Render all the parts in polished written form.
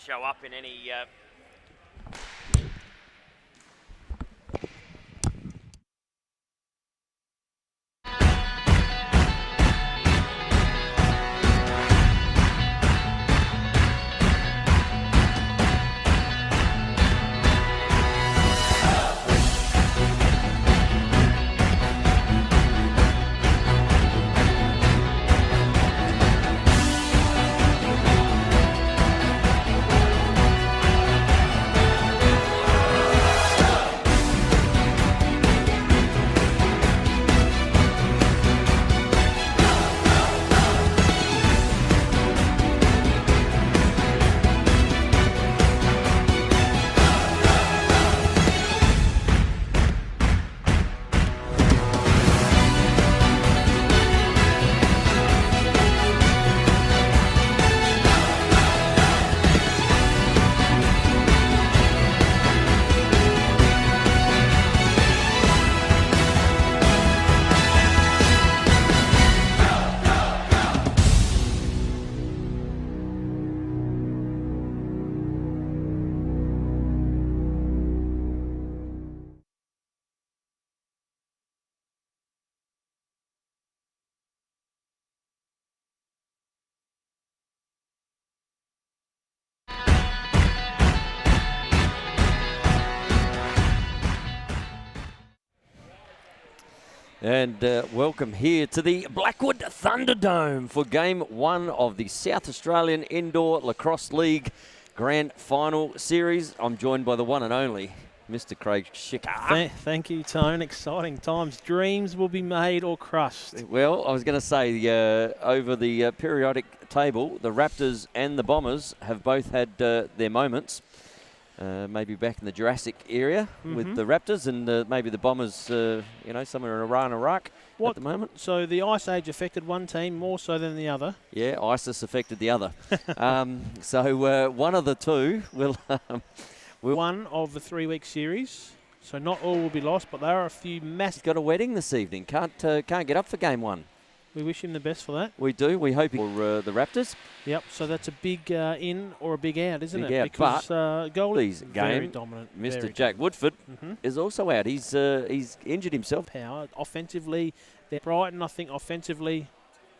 show up in any And welcome here to the Blackwood Thunderdome for Game 1 of the South Australian Indoor Lacrosse League Grand Final Series. I'm joined by the one and only Mr. Craig Schicker. Thank you, Tone. Exciting times. Dreams will be made or crushed. Well, I was going to say, over the periodic table, the Raptors and the Bombers have both had their moments. Maybe back in the Jurassic area with the Raptors, and maybe the Bombers, somewhere in Iran, Iraq at the moment. So the Ice Age affected one team more so than the other? Yeah, ISIS affected the other. So one of the two will... one of the 3-week series. So not all will be lost, but there are a few massive... He's got a wedding this evening. Can't get up for Game 1. We wish him the best for that. We do. We hope for the Raptors. Yep, so that's a big in or a big out, isn't big it? Out. Because Goldie's very game, dominant. Mr. Jack Woodford is also out. He's injured himself. Power offensively, Brighton, I think offensively,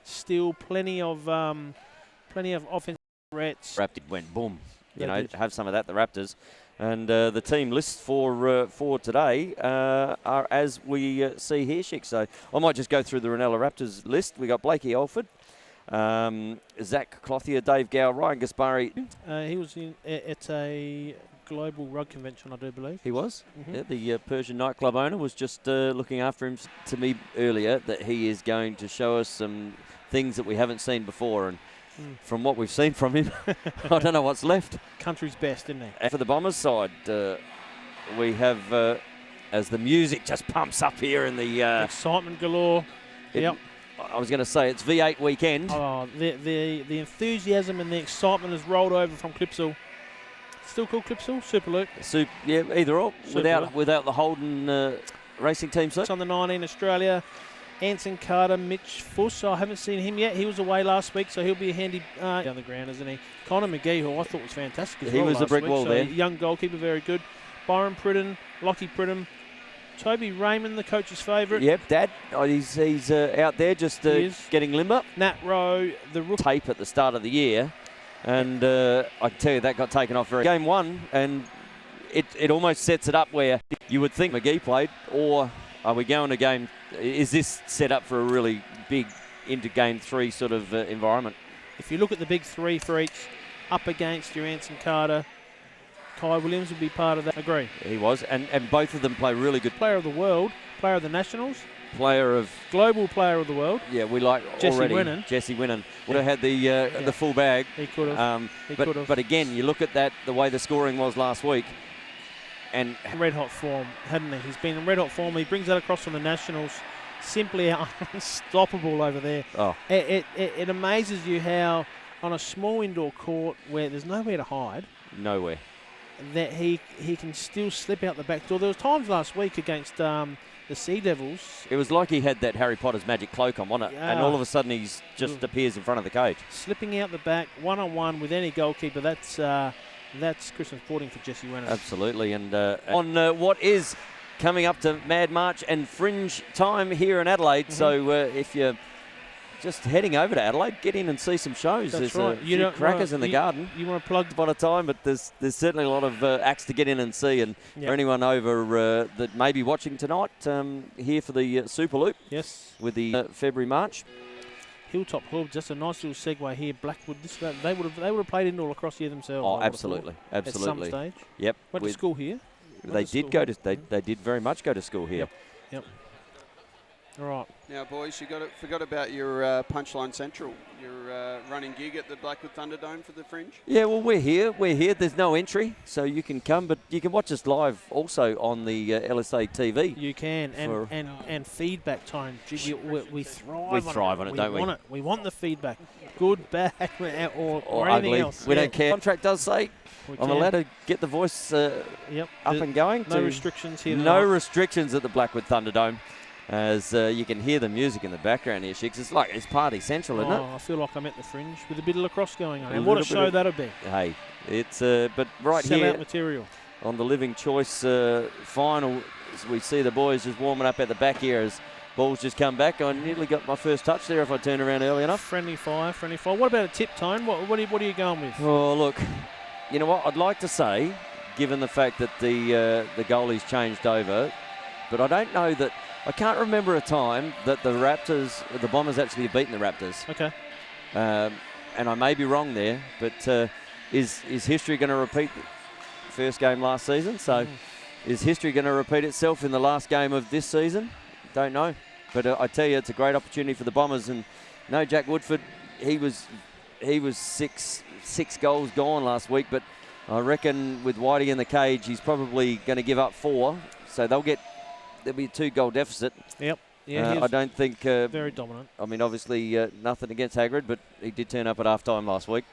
still plenty of offensive threats. Raptors went boom. Have some of that. The Raptors. And the team lists for today are as we see here, Schick. So I might just go through the Ranella Raptors list. We got Blakey Alford, Zach Clothier, Dave Gow, Ryan Gaspari. He was at a global rug convention, I do believe. He was? Yeah, the Persian nightclub owner was just looking after him to me earlier that he is going to show us some things that we haven't seen before. And from what we've seen from him, I don't know what's left. Country's best, isn't he? And for the Bombers side, we have, as the music just pumps up here in the... excitement galore. Yep. I was going to say, it's V8 weekend. Oh, the enthusiasm and the excitement has rolled over from Clipsal. Still called Clipsal? Superloop? Yeah, either or. Superloop. Without the Holden racing team, sir. It's on the 19 Australia. Anson Carter, Mitch Fuss. I haven't seen him yet. He was away last week, so he'll be a handy down the ground, isn't he? Connor McGee, who I thought was fantastic as well. He was a brick wall there. Young goalkeeper, very good. Byron Pridden, Lockie Pridden. Toby Raymond, the coach's favourite. Yep, Dad. He's out there just getting limber. Nat Rowe, the rookie. Tape at the start of the year. And I can tell you that got taken off very Game 1, and it almost sets it up where you would think McGee played, or are we going to game... Is this set up for a really big into Game 3 sort of environment? If you look at the big three for each, up against your Anson Carter, Kai Williams would be part of that. Agree. He was, and both of them play really good. Player of the world, player of the Nationals. Global player of the world. Yeah, we like Jesse already. Winnan. Jesse Winnan would have had the full bag. He could have. But again, you look at that, the way the scoring was last week. And red hot form, hadn't he? He's been in red hot form. He brings that across from the Nationals. Simply unstoppable over there. Oh. It amazes you how on a small indoor court where there's nowhere to hide. Nowhere. That he can still slip out the back door. There was times last week against the Sea Devils. It was like he had that Harry Potter's magic cloak on, wasn't it? Yeah. And all of a sudden he's just appears in front of the cage. Slipping out the back, one-on-one with any goalkeeper. That's Christmas sporting for Jesse Wenner. Absolutely. And on what is coming up to Mad March and Fringe time here in Adelaide. So if you're just heading over to Adelaide, get in and see some shows. That's there's right. a few crackers in the garden. You want to plug by the time, but there's certainly a lot of acts to get in and see. And for anyone over that may be watching tonight, here for the Super Loop. Yes. With the February March. Hilltop Club, just a nice little segue here. Blackwood, they would have played indoor lacrosse here themselves. Oh, absolutely. At some stage. Yep. Went to school here. They did very much go to school here. Yep. All right. Now, boys, you forgot about your Punchline Central, your running gig at the Blackwood Thunderdome for the Fringe. Yeah, well, we're here. There's no entry, so you can come, but you can watch us live also on the LSA TV. You can, and feedback time. We thrive. We thrive on it, don't we? Want it. We want the feedback, good, bad, or anything ugly. else. We don't care. Contract does say I'm allowed to get the voice up and going. No restrictions here. No restrictions at the Blackwood Thunderdome. As you can hear the music in the background here, Shix. It's party central, isn't it? I feel like I'm at the Fringe with a bit of lacrosse going on. And what a show that'll be. Hey, it's but right Sell here out material. On the Living Choice final, we see the boys just warming up at the back here as balls just come back. I nearly got my first touch there if I turned around early enough. Friendly fire. What about a tip, Tone? What are you going with? Oh, look, you know what? I'd like to say, given the fact that the goalie's changed over, but I don't know that. I can't remember a time that the Bombers actually have beaten the Raptors. Okay. And I may be wrong there, but is history going to repeat the first game last season? So is history going to repeat itself in the last game of this season? Don't know. But I tell you, it's a great opportunity for the Bombers. And no, Jack Woodford, he was six goals gone last week, but I reckon with Whitey in the cage, he's probably going to give up 4. So there'll be a 2-goal deficit. Yep. Yeah, I don't think... very dominant. I mean, obviously, nothing against Hagrid, but he did turn up at half-time last week.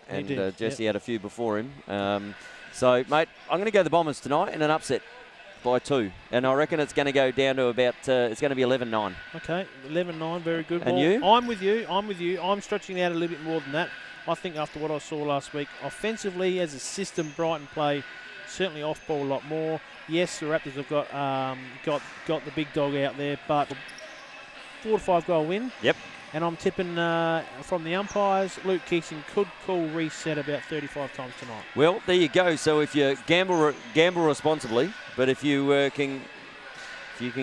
And Jesse had a few before him. So, mate, I'm going to go the Bombers tonight in an upset by 2. And I reckon it's going to go down to about... it's going to be 11-9. Okay, 11-9, very good. And you? I'm with you. I'm stretching out a little bit more than that. I think after what I saw last week, offensively, as a system, Brighton play certainly off-ball a lot more. Yes, the Raptors have got the big dog out there, but 4 to 5 goal win. Yep. And I'm tipping from the umpires, Luke Keating could call reset about 35 times tonight. Well, there you go. So if you gamble responsibly, but if you can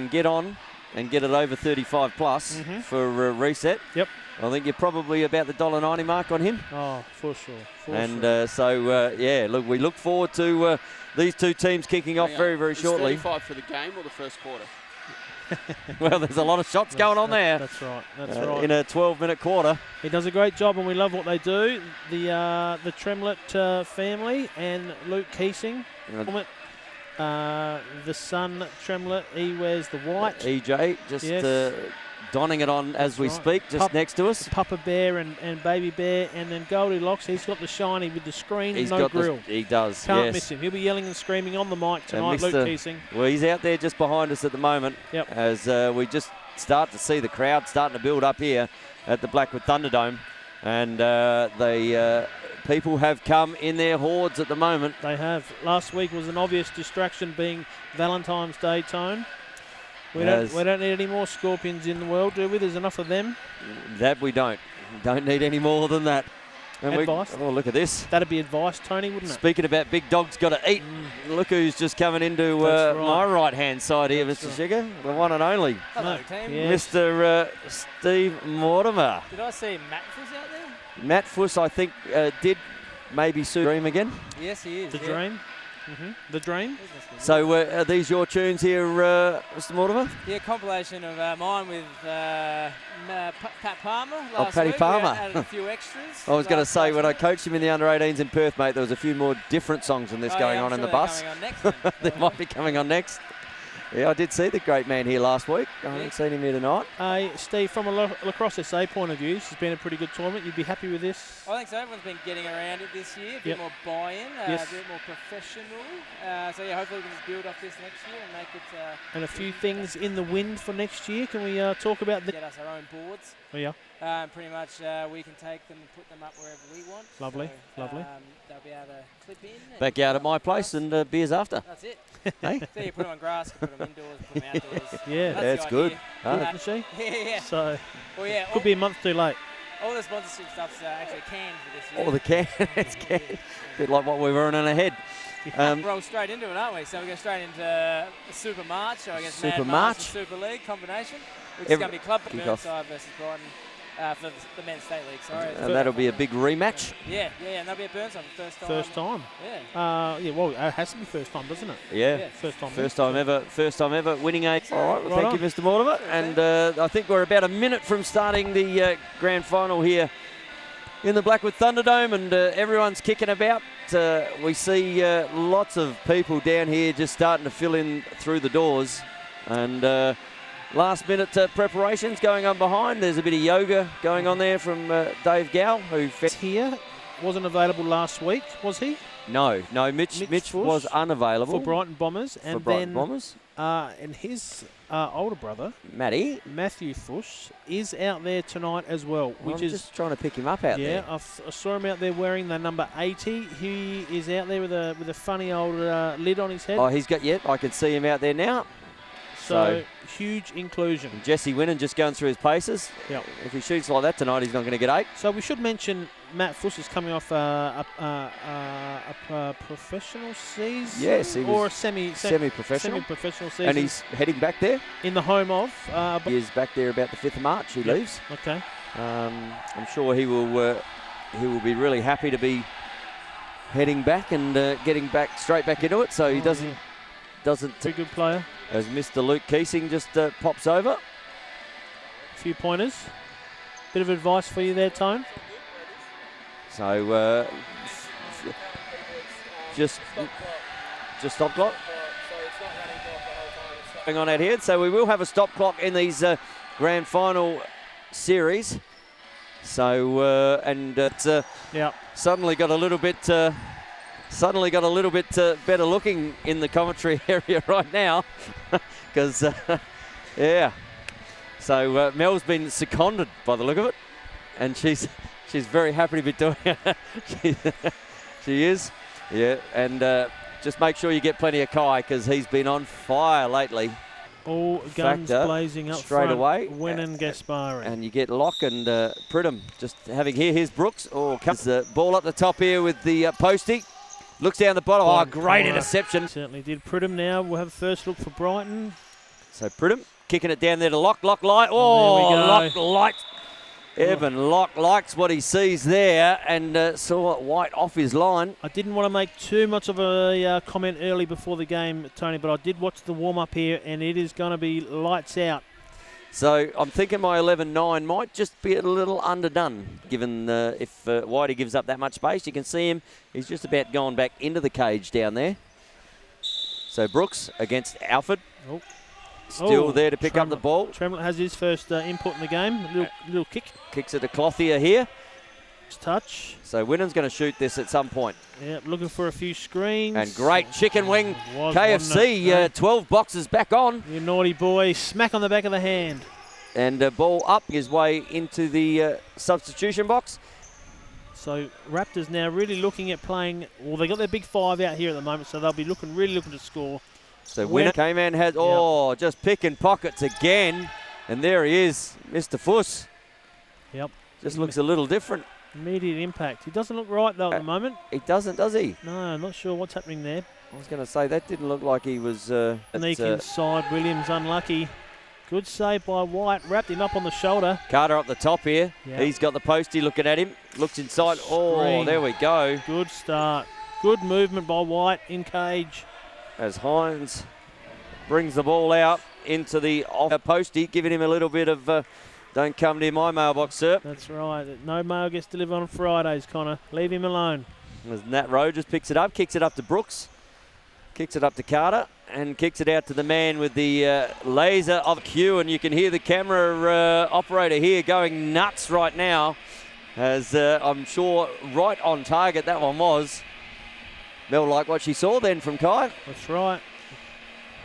get on and get it over 35 plus for reset. Yep. I think you're probably about the $1.90 mark on him. Oh, for sure. Look, we look forward to these two teams kicking off very, very shortly. 35 for the game or the first quarter? Well, there's a lot of shots going on there. That's right. That's right. In a 12-minute quarter. He does a great job, and we love what they do. The Tremlett family and Luke Keating. The son, Tremlett, he wears the white. EJ, just donning it on as we speak, just next to us. Papa Bear and Baby Bear, and then Goldilocks, he's got the shiny with the screen and no grill. He does, Can't miss him. He'll be yelling and screaming on the mic tonight, Luke Keating. Well, he's out there just behind us at the moment as we just start to see the crowd starting to build up here at the Blackwood Thunderdome. And people have come in their hordes at the moment. They have. Last week was an obvious distraction being Valentine's Day, Tone. We don't need any more scorpions in the world, do we? There's enough of them. That we don't. Don't need any more than that. And advice. Oh, look at this. That'd be advice, Tony, wouldn't it? Speaking about big dogs got to eat. Look who's just coming into my right-hand side here, Mr. Sugar. The one and only. Hello, team. Yes. Mr. Steve Mortimer. Did I see Matt Fuss out there? Matt Fuss, I think, did maybe Dream again. Yes, he is. The Dream. The Dream. So are these your tunes here, Mr. Mortimer? Yeah, compilation of mine with Pat Palmer last Paddy week. Palmer. We added a few extras. I was going to say, when I coached him in the under-18s in Perth, mate, there was a few more different songs than this going on in the bus. Coming on next, They might be coming on next. Yeah, I did see the great man here last week. I haven't seen him here tonight. Steve, from a Lacrosse SA point of view, this has been a pretty good tournament. You'd be happy with this? I think so. Everyone's been getting around it this year. A bit more buy-in, a bit more professional. So, yeah, hopefully we can just build off this next year and make it... and a few things in the wind for next year. Can we talk about... Get us our own boards. Oh, yeah. Pretty much we can take them and put them up wherever we want. Lovely, lovely. They'll be able to clip in. Back out at my place and beers after. That's it. Hey? So you put them on grass, you put them indoors, put them outdoors. Yeah, that's good. Isn't she? Yeah. So, well, yeah, could be a month too late. All the sponsorship stuff's actually canned for this year. Oh, the can. It's canned. Bit like what we were running ahead. Roll straight into it, aren't we? So we go straight into Super March, or I guess Super Mad March. And Super League combination, which is going to be Club Burnside versus Brighton for the Men's State League. Sorry. And that'll be a big rematch. Yeah, and that'll be at Burnside for the first time. First time. Yeah. Well, it has to be first time, doesn't it? Yeah. First time ever. First time ever winning a... All right, well, thank you, Mr. Mortimer. And I think we're about a minute from starting the grand final here in the Blackwood Thunderdome, and everyone's kicking about. We see lots of people down here just starting to fill in through the doors. And last minute preparations going on behind. There's a bit of yoga going on there from Dave Gow, who... Here wasn't available last week, was he? No, Mitch was unavailable. For Brighton Bombers. And and his older brother, Matthew Fuss, is out there tonight as well. I'm just trying to pick him up out there. Yeah, I saw him out there wearing the number 80. He is out there with a funny old lid on his head. Oh, he's got, I can see him out there now. So huge inclusion. Jesse Winnan just going through his paces. Yep. If he shoots like that tonight, he's not going to get 8. So we should mention Matt Fuss is coming off a professional season? Yes, or a semi-professional season. And he's heading back there. In the home of? He is back there about the 5th of March. He leaves. Okay. I'm sure he will be really happy to be heading back and getting straight back into it. So he doesn't. Very good player. As Mr. Luke Keesing just pops over. A few pointers. Bit of advice for you there, Tone. So just stop clock. Going on out here. So we will have a stop clock in these grand final series. So suddenly got a little bit. Better looking in the commentary area right now, because So Mel's been seconded by the look of it, and she's very happy to be doing it. she is, yeah. And just make sure you get plenty of Kai, because he's been on fire lately. All guns blazing up straight away. Winnan Gaspari. And you get Locke and Pridham just having here. Here's Brooks. Comes the ball up the top here with the postie. Looks down the bottom. Oh, great interception. Certainly did. Pridham now will have a first look for Brighton. So Pridham kicking it down there to Locke. Locke light. Oh, Locke light. Evan Locke likes what he sees there and saw White off his line. I didn't want to make too much of a comment early before the game, Tony, but I did watch the warm-up here, and it is going to be lights out. So I'm thinking my 11-9 might just be a little underdone, given if Whitey gives up that much space. You can see him. He's just about gone back into the cage down there. So Brooks against Alford. Oh. Still there to pick up the ball. Tremlett has his first input in the game. Little kick. Kicks it to Clothier here. Touch. So Winnan's going to shoot this at some point. Yeah, looking for a few screens. And great chicken wing. KFC, 12 boxes back on. You naughty boy. Smack on the back of the hand. And ball up his way into the substitution box. So Raptors now really looking at playing. Well, they got their big 5 out here at the moment, so they'll be really looking to score. So Winnan came in, has just picking pockets again, and there he is, Mr. Fuss. Yep. Just looks a little different. Immediate impact. He doesn't look right though at the moment. He doesn't, does he? No, I'm not sure what's happening there. I was going to say that didn't look like he was. Sneak inside. Williams unlucky. Good save by White. Wrapped him up on the shoulder. Carter up the top here. Yep. He's got the postie looking at him. Looks inside. Oh, there we go. Good start. Good movement by White in cage. As Hines brings the ball out into the postie, giving him a little bit of don't come near my mailbox, sir. That's right. No mail gets delivered on Fridays, Connor. Leave him alone. As Nat Rowe just picks it up, kicks it up to Brooks. Kicks it up to Carter and kicks it out to the man with the laser of cue, and you can hear the camera operator here going nuts right now, as I'm sure right on target that one was. Mel like what she saw then from Kai. That's right.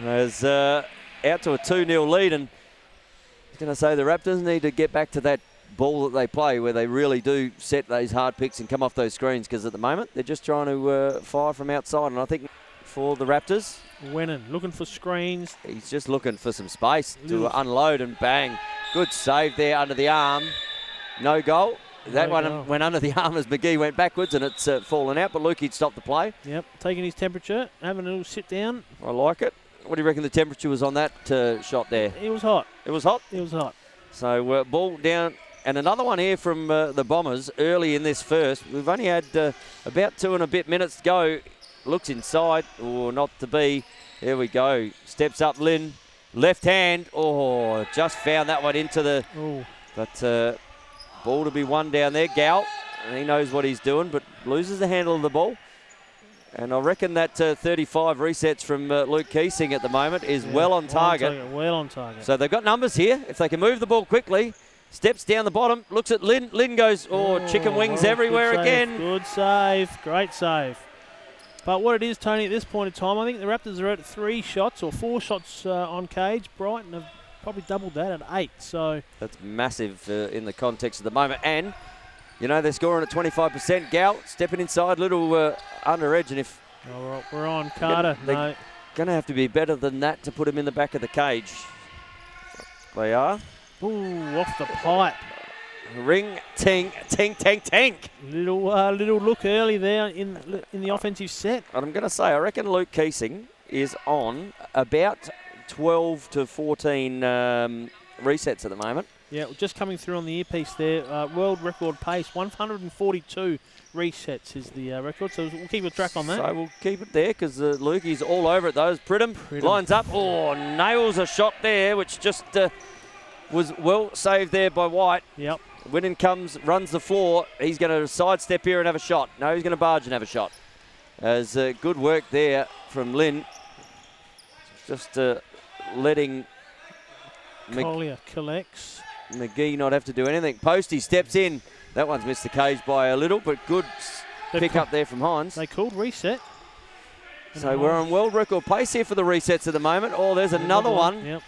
As out to a 2-0 lead, and I was going to say the Raptors need to get back to that ball that they play where they really do set those hard picks and come off those screens, because at the moment they're just trying to fire from outside, and I think for the Raptors, Wennon looking for screens. he's just looking for some space to unload, and bang. Good save there under the arm. No goal. That one went under the arm as McGee went backwards, and it's fallen out, but Lukey'd stopped the play. Yep, taking his temperature, having a little sit down. I like it. What do you reckon the temperature was on that shot there? It was hot. It was hot? It was hot. So ball down, and another one here from the Bombers early in this first. We've only had about 2 and a bit minutes to go. Looks inside, or not to be. There we go. Steps up Lynn. Left hand. Oh, just found that one into the... Ooh. But ball to be won down there. Gow, and he knows what he's doing, but loses the handle of the ball. And I reckon that 35 resets from Luke Keesing at the moment is well on target. Well on target. So they've got numbers here. If they can move the ball quickly, steps down the bottom, looks at Lynn. Lynn goes, chicken wings everywhere again. Good save. Great save. But what it is, Tony, at this point in time, I think the Raptors are at 3 shots or 4 shots on cage. Brighton have probably doubled that at 8. So that's massive in the context of the moment. And, you know, they're scoring at 25%. Gow stepping inside, little under edge. And if we're on Carter. They're going to have to be better than that to put him in the back of the cage. They are. Ooh, off the pipe. Ring, ting, ting, ting, ting. Little look early there in the offensive set. And I'm going to say, I reckon Luke Keesing is on about 12 to 14 resets at the moment. Yeah, just coming through on the earpiece there. World record pace, 142 resets is the record. So we'll keep a track on that. So we'll keep it there, because Lukey's all over it. Those Pridham lines up. Oh, nails a shot there, which just was well saved there by White. Yep. Winnan comes, runs the floor. He's going to sidestep here and have a shot. No, he's going to barge and have a shot. As good work there from Lynn. Just letting Collier collects. McGee not have to do anything. Posty steps in. That one's missed the cage by a little, but good pick up there from Hines. They called reset. So we're on world record pace here for the resets at the moment. Oh, there's another one. Yep.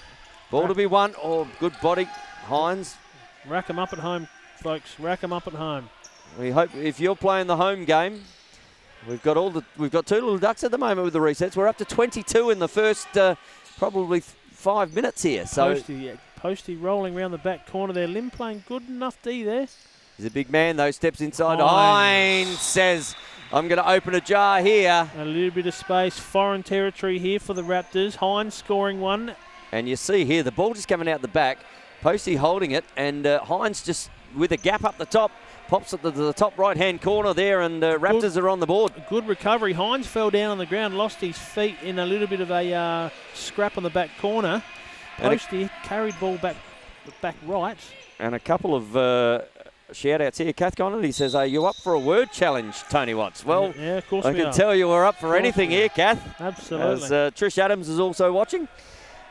Ball to be won. Oh, good body. Hines. Rack them up at home, folks. Rack them up at home. We hope if you're playing the home game, we've got 2 little ducks at the moment with the resets. We're up to 22 in the first probably 5 minutes here. So Posty rolling around the back corner there. Lim playing good enough D there. He's a big man though. Steps inside. Hines says, I'm going to open a jar here. A little bit of space. Foreign territory here for the Raptors. Hines scoring one. And you see here the ball just coming out the back. Posty holding it, and Hines just with a gap up the top, pops it to the top right-hand corner there, and Raptors are on the board. Good recovery. Hines fell down on the ground, lost his feet in a little bit of a scrap on the back corner. Posty carried ball back right. And a couple of shout-outs here. Kath Connolly says, are you up for a word challenge, Tony Watts? Well, yeah, of course I can tell you we're up for anything here, Kath. Absolutely. As Trish Adams is also watching.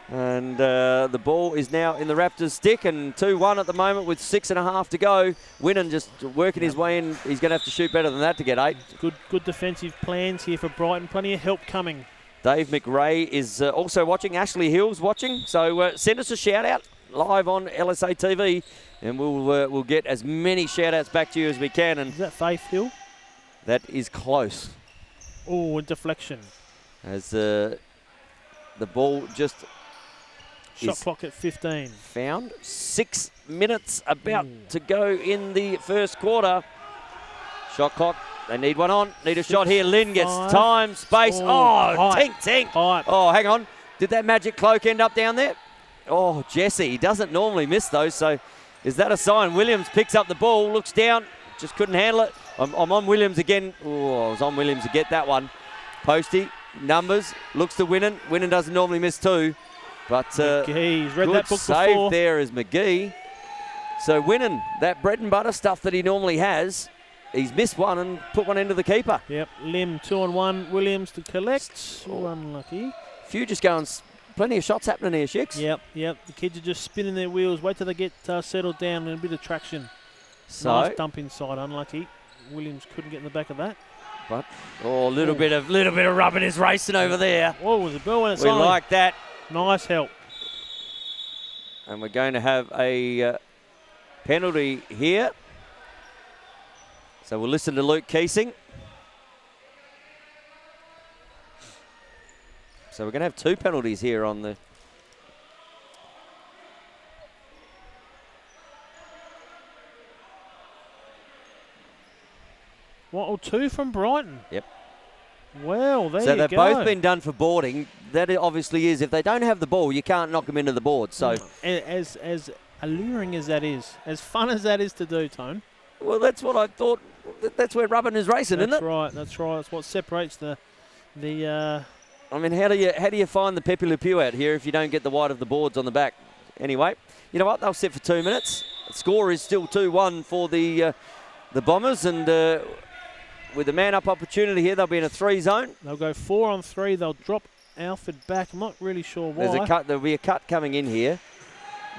And the ball is now in the Raptors' stick, and 2-1 at the moment with 6.5 to go. Winnan just working his way in. He's going to have to shoot better than that to get 8. Good defensive plans here for Brighton. Plenty of help coming. Dave McRae is also watching. Ashley Hill's watching. So send us a shout-out live on LSA TV, and we'll get as many shout-outs back to you as we can. And is that Faith Hill? That is close. Oh, a deflection. As the ball just... Shot clock at 15. Found 6 minutes about to go in the first quarter. Shot clock. They need one on. Need a shot here. Lynn gets time, space. Tink. Oh, hang on. Did that magic cloak end up down there? Oh, Jesse. He doesn't normally miss those. So is that a sign? Williams picks up the ball, looks down, just couldn't handle it. I'm on Williams again. Oh, I was on Williams to get that one. Posty, numbers, looks to Winnan. Winnan doesn't normally miss 2. But McGee's read good that book save before. There is McGee. So Winnan, that bread and butter stuff that he normally has, he's missed one and put one into the keeper. Yep, Lim 2-on-1. Williams to collect. Unlucky. Few just going, plenty of shots happening here, Shicks. Yep. The kids are just spinning their wheels. Wait till they get settled down and a bit of traction. So, nice dump inside, unlucky. Williams couldn't get in the back of that. But a little bit of rubbing his racing over there. Oh, it was a ball when it's We on. like that. Nice help. And we're going to have a penalty here. So we'll listen to Luke Keesing. So we're going to have 2 penalties here on the... What? Oh, 2 from Brighton. Yep. Well, there you So go. they've both been done for boarding. That obviously is, if they don't have the ball, you can't knock them into the board. So As alluring as that is, as fun as that is to do, Tone. well, that's what I thought. That's where rubbing is racing, isn't it? That's right. That's what separates the. I mean, how do you find the Pepe Le Pew out here if you don't get the wide of the boards on the back? Anyway, you know what? They'll sit for 2 minutes. The score is still 2-1 for the Bombers, and with the man-up opportunity here, they'll be in a 3 zone. They'll go 4-on-3. They'll drop Alford back. I'm not really sure why. There'll be a cut coming in here.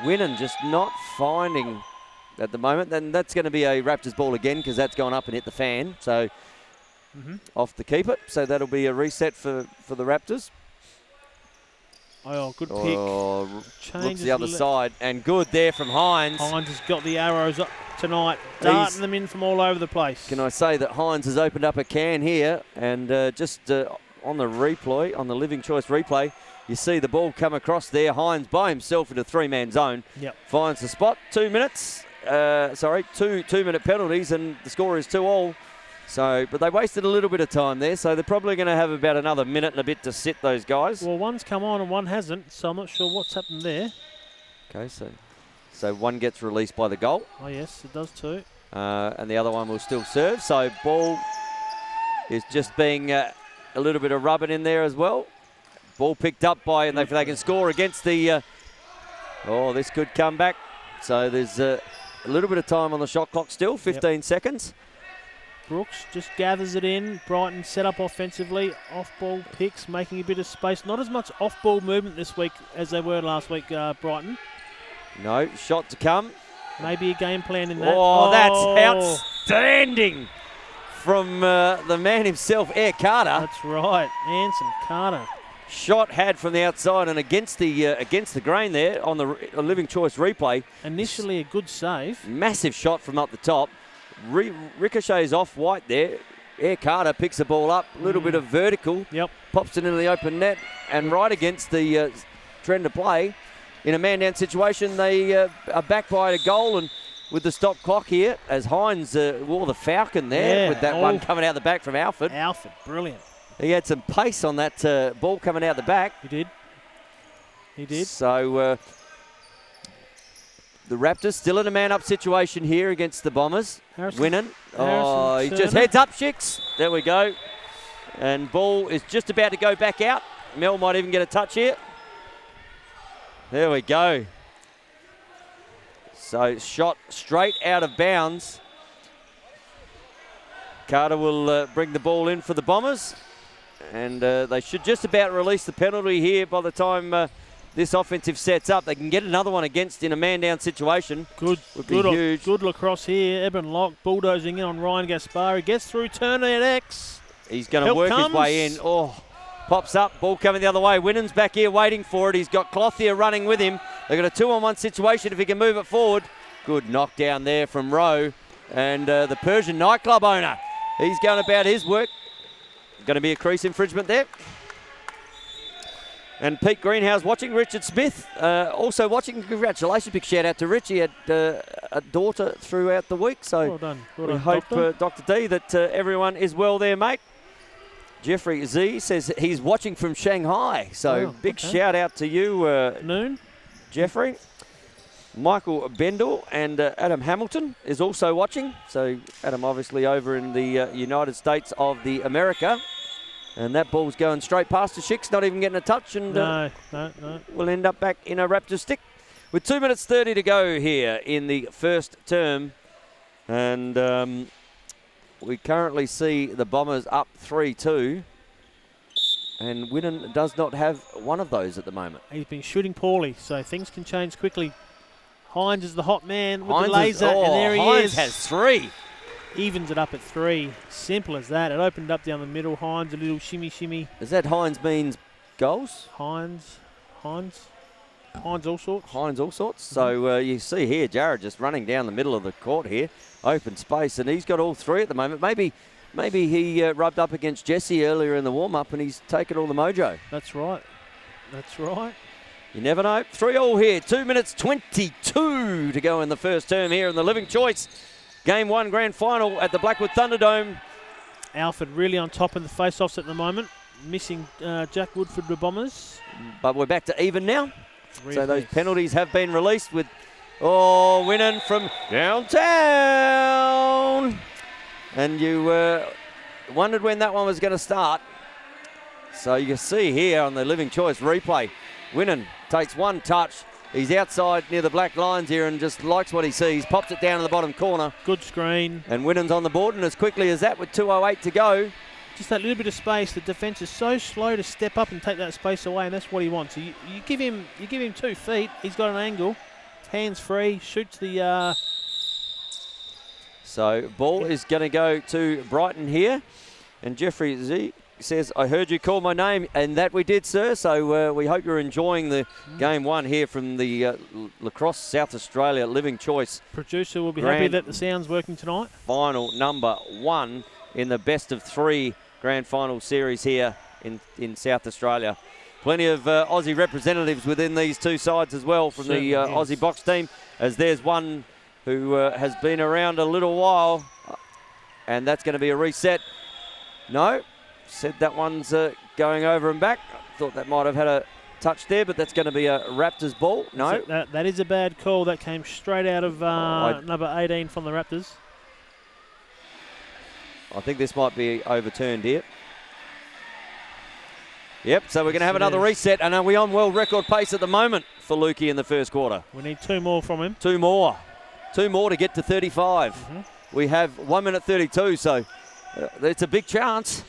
Winnan just not finding at the moment. Then that's going to be a Raptors ball again because that's gone up and hit the fan. So off the keeper. So that'll be a reset for the Raptors. Oh, good pick. Looks the other side. And good there from Hines. Hines has got the arrows up tonight, darting them in from all over the place. Can I say that Hines has opened up a can here, and just on the replay, on the living choice replay, you see the ball come across there. Hines by himself in a 3-man zone. Yep. Finds the spot. 2 minutes. Two-minute penalties, and the score is 2-2. So, but they wasted a little bit of time there, so they're probably going to have about another minute and a bit to sit those guys. Well, one's come on and one hasn't, so I'm not sure what's happened there. Okay, so one gets released by the goal. Oh, yes, it does too. And the other one will still serve. So ball is just being a little bit of rubbing in there as well. Ball picked up by, and they can score against the... this could come back. So there's a little bit of time on the shot clock still, 15 seconds. Brooks just gathers it in. Brighton set up offensively. Off-ball picks, making a bit of space. Not as much off-ball movement this week as they were last week, Brighton. No, shot to come. Maybe a game plan in that. Oh, that's outstanding from the man himself, Air Carter. That's right, Anson Carter. Shot had from the outside and against the grain there on the living choice replay. Initially a good save. Massive shot from up the top. Ricochets off White there. Air Carter picks the ball up, a little bit of vertical. Yep. Pops it into the open net and right against the trend of play. In a man-down situation, they are back by a goal, and with the stop clock here, as Hines wore the falcon there with that one coming out the back from Alford. Alford, brilliant. He had some pace on that ball coming out the back. He did. So the Raptors still in a man-up situation here against the Bombers. Winnan. He just heads up, Shicks. There we go. And ball is just about to go back out. Mel might even get a touch here. There we go. So shot straight out of bounds. Carter will bring the ball in for the Bombers. And they should just about release the penalty here by the time this offensive sets up. They can get another one against in a man-down situation. Good Lacrosse here. Eben Locke bulldozing in on Ryan Gaspari. Gets through Turner at X. He's going to work his way in. Pops up. Ball coming the other way. Winnan's back here waiting for it. He's got Clothier running with him. They've got a 2-on-1 situation if he can move it forward. Good knockdown there from Rowe. And the Persian nightclub owner. He's going about his work. Going to be a crease infringement there. And Pete Greenhouse watching. Richard Smith also watching. Congratulations. Big shout out to Rich. He had a daughter throughout the week. So well done. We hope, Dr. D, that everyone is well there, mate. Jeffrey Z says he's watching from Shanghai. So big shout out to you, Noon, Jeffrey. Michael Bendel and Adam Hamilton is also watching. So Adam obviously over in the United States of the America. And that ball's going straight past the Shicks, not even getting a touch. And no. We'll end up back in a Raptor stick. With 2 minutes 30 to go here in the first term. And we currently see the Bombers up 3-2. And Winnan does not have one of those at the moment. He's been shooting poorly, so things can change quickly. Hines is the hot man with the laser, and there he Hines is. has 3. Evens it up at 3. Simple as that. It opened up down the middle. Hines, a little shimmy. Is that Hines means goals? Hines all sorts. Hines all sorts. So you see here, Jared just running down the middle of the court here. Open space, and he's got all 3 at the moment. Maybe he rubbed up against Jesse earlier in the warm-up and he's taken all the mojo. That's right. You never know. 3-all here. 2 minutes 22 to go in the first term here in the Living Choice. Game 1 grand final at the Blackwood Thunderdome. Alfred really on top in the face-offs at the moment. Missing Jack Woodford, the Bombers. But we're back to even now. Really so those nice. penalties have been released with, Winnan from downtown. And you wondered when that one was going to start. So you can see here on the Living Choice replay, Winnan takes one touch. He's outside near the black lines here and just likes what he sees. Pops it down in the bottom corner. Good screen. And Winnan's on the board, and as quickly as that with 2:08 to go. Just that little bit of space. The defence is so slow to step up and take that space away, and that's what he wants. So you give him 2 feet. He's got an angle. Hands free. Shoots the. So ball is going to go to Brighton here, and Jeffrey Z says, "I heard you call my name," and that we did, sir. So we hope you're enjoying the game 1 here from the Lacrosse South Australia Living Choice. Producer will be happy that the sound's working tonight. Final number 1 in the best of 3 grand final series here in South Australia. Plenty of Aussie representatives within these two sides as well from the Aussie box team, as there's one who has been around a little while, and that's going to be a reset. No, said that one's going over and back. Thought that might have had a touch there, but that's going to be a Raptors ball. No. So that is a bad call. That came straight out of number 18 from the Raptors. I think this might be overturned here. Yep, so we're going to have another reset, and are we on world record pace at the moment for Lukey in the first quarter? We need 2 more from him. 2 more. 2 more to get to 35. We have 1 minute 32, so it's a big chance.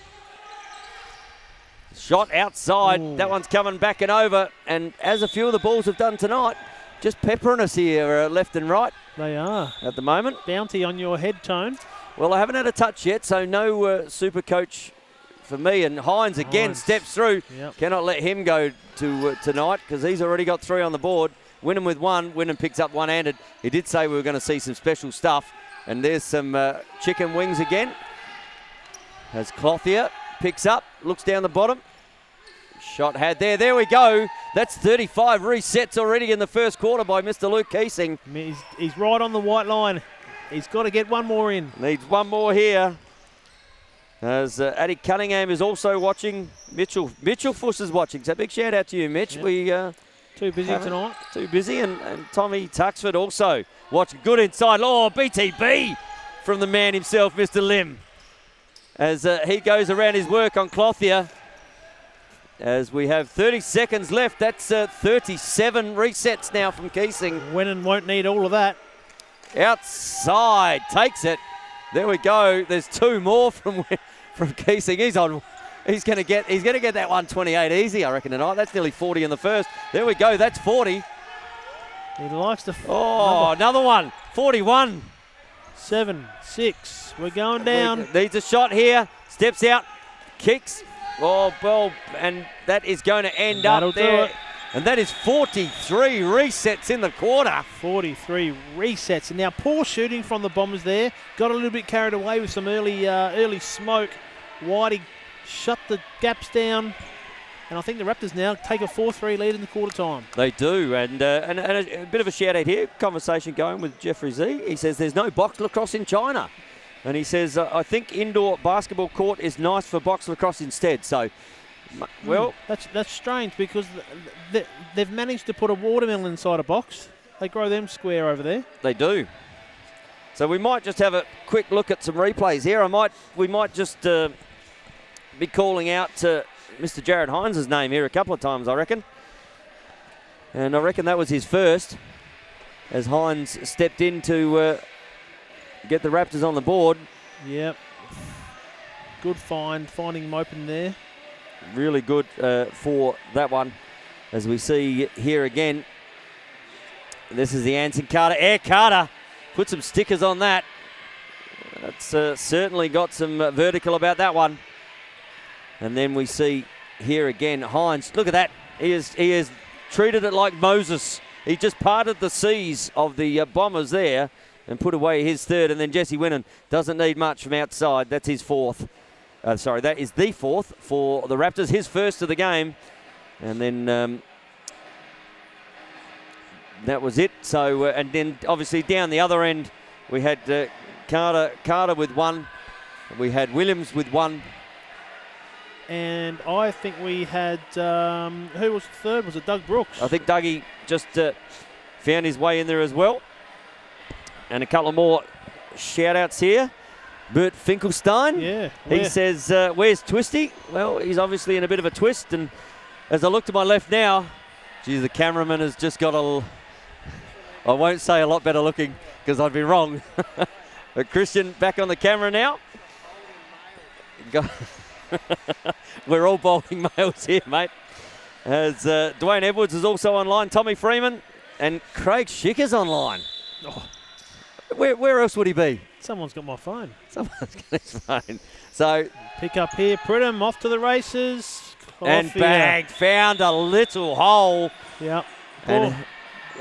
Shot outside. Ooh. That one's coming back and over, and as a few of the balls have done tonight, just peppering us here left and right. They are. At the moment. Bounty on your head, Tone. Well, I haven't had a touch yet, so no super coach for me. And Hines again steps through. Yep. Cannot let him go to tonight because he's already got 3 on the board. Winnan with 1. Winnan picks up one-handed. He did say we were going to see some special stuff. And there's some chicken wings again. As Clothier picks up, looks down the bottom. Shot had there. There we go. That's 35 resets already in the first quarter by Mr. Luke Keesing. He's right on the white line. He's got to get 1 more in. Needs 1 more here. As Addy Cunningham is also watching. Mitchell Fuss is watching. So big shout out to you, Mitch. Yep. We too busy tonight. Too busy. And Tommy Tuxford also watching. Good inside. Oh, BTB from the man himself, Mr. Lim. As he goes around his work on Clothier. As we have 30 seconds left. That's 37 resets now from Keesing. Winnan won't need all of that. Outside, takes it. There we go. There's 2 more from Keesing. He's going to get that 128 easy, I reckon, tonight. That's nearly 40 in the first. There we go. That's 40. He likes to. Another one. 41. 7, 6. We're going down. Needs a shot here. Steps out. Kicks. Oh, well, and that is going to end up there. And that is 43 resets in the quarter. 43 resets. And now poor shooting from the Bombers there. Got a little bit carried away with some early smoke. Whitey shut the gaps down. And I think the Raptors now take a 4-3 lead in the quarter time. They do. And a bit of a shout out here. Conversation going with Jeffrey Z. He says there's no box lacrosse in China. And he says, I think indoor basketball court is nice for box lacrosse instead. So, well... That's strange because they've managed to put a watermelon inside a box. They grow them square over there. They do. So we might just have a quick look at some replays here. We might just be calling out to Mr. Jared Hines' name here a couple of times, I reckon. And I reckon that was his first, as Hines stepped in to... get the Raptors on the board. Yep. Good finding him open there. Really good for that one. As we see here again, this is the Anson Carter. Carter put some stickers on that. That's certainly got some vertical about that one. And then we see here again, Hines. Look at that. He has treated it like Moses. He just parted the seas of the Bombers there and put away his third. And then Jesse Winnan doesn't need much from outside. That's his fourth. That is the fourth for the Raptors. His first of the game. And then that was it. So, and then obviously down the other end, we had Carter with one. We had Williams with one. And I think we had, who was third? Was it Doug Brooks? I think Dougie just found his way in there as well. And a couple of more shout-outs here. Bert Finkelstein. Yeah. He says, where's Twisty? Well, he's obviously in a bit of a twist. And as I look to my left now, geez, the cameraman has just got I won't say a lot better looking because I'd be wrong. But Christian back on the camera now. We're all bowling males here, mate. As Dwayne Edwards is also online, Tommy Freeman, and Craig Schicker's online. Oh. Where else would he be? Someone's got my phone. Someone's got his phone. So pick up here, Pridham off to the races. And bagged, found a little hole. Yep.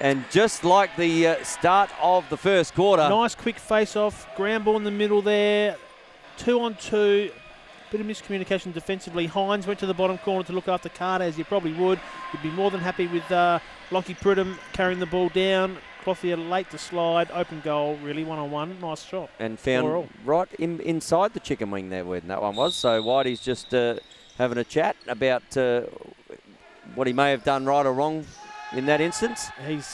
And just like the start of the first quarter. Nice quick face-off, ground ball in the middle there. 2-on-2. Bit of miscommunication defensively. Hines went to the bottom corner to look after Carter, as you probably would. You'd be more than happy with Lockie Pridham carrying the ball down. Clothier late to slide. Open goal, really one-on-one. Nice shot. And found right inside the chicken wing there where that one was. So Whitey's just having a chat about what he may have done right or wrong in that instance. He's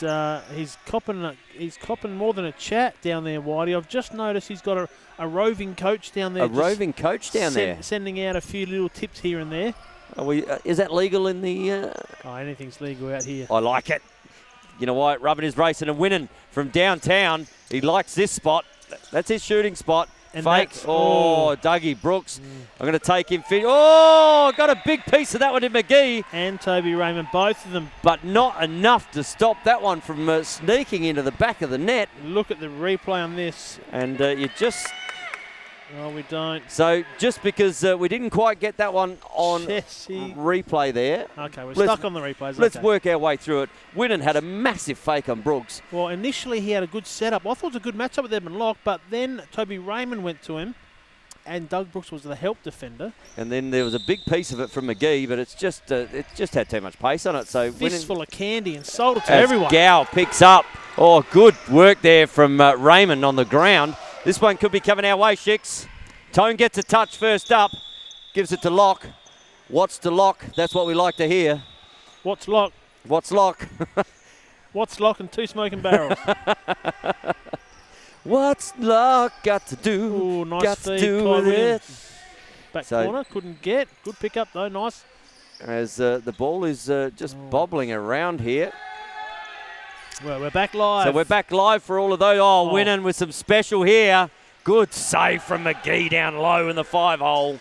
copping more than a chat down there, Whitey. I've just noticed he's got a roving coach down there. A roving coach down there. Sending out a few little tips here and there. Is that legal in the... anything's legal out here. I like it. You know why? Rubbing his racing and winning from downtown. He likes this spot. That's his shooting spot. And fake. Dougie Brooks. I'm going to take him. Got a big piece of that one in McGee. And Toby Raymond, both of them. But not enough to stop that one from sneaking into the back of the net. Look at the replay on this. And you just... Oh, we don't. So just because we didn't quite get that one on replay there. Okay, we're stuck on the replays. Let's work our way through it. Winnan had a massive fake on Brooks. Well, initially he had a good setup. I thought it was a good matchup with Edmund Locke, but then Toby Raymond went to him, and Doug Brooks was the help defender. And then there was a big piece of it from McGee, but it just had too much pace on it. So fistful of candy and sold it to everyone. Gow picks up. Oh, good work there from Raymond on the ground. This one could be coming our way, Shicks. Tone gets a touch first up. Gives it to Locke. What's to Locke? That's what we like to hear. What's Locke? What's Locke? What's Locke and two smoking barrels? What's Locke got to do? Ooh, nice got feed, to do with it. Back corner, couldn't get. Good pick up though, nice. As the ball is just bobbling around here. Well, we're back live. So we're back live for all of those. Winnan with some special here. Good save from McGee down low in the 5-hole.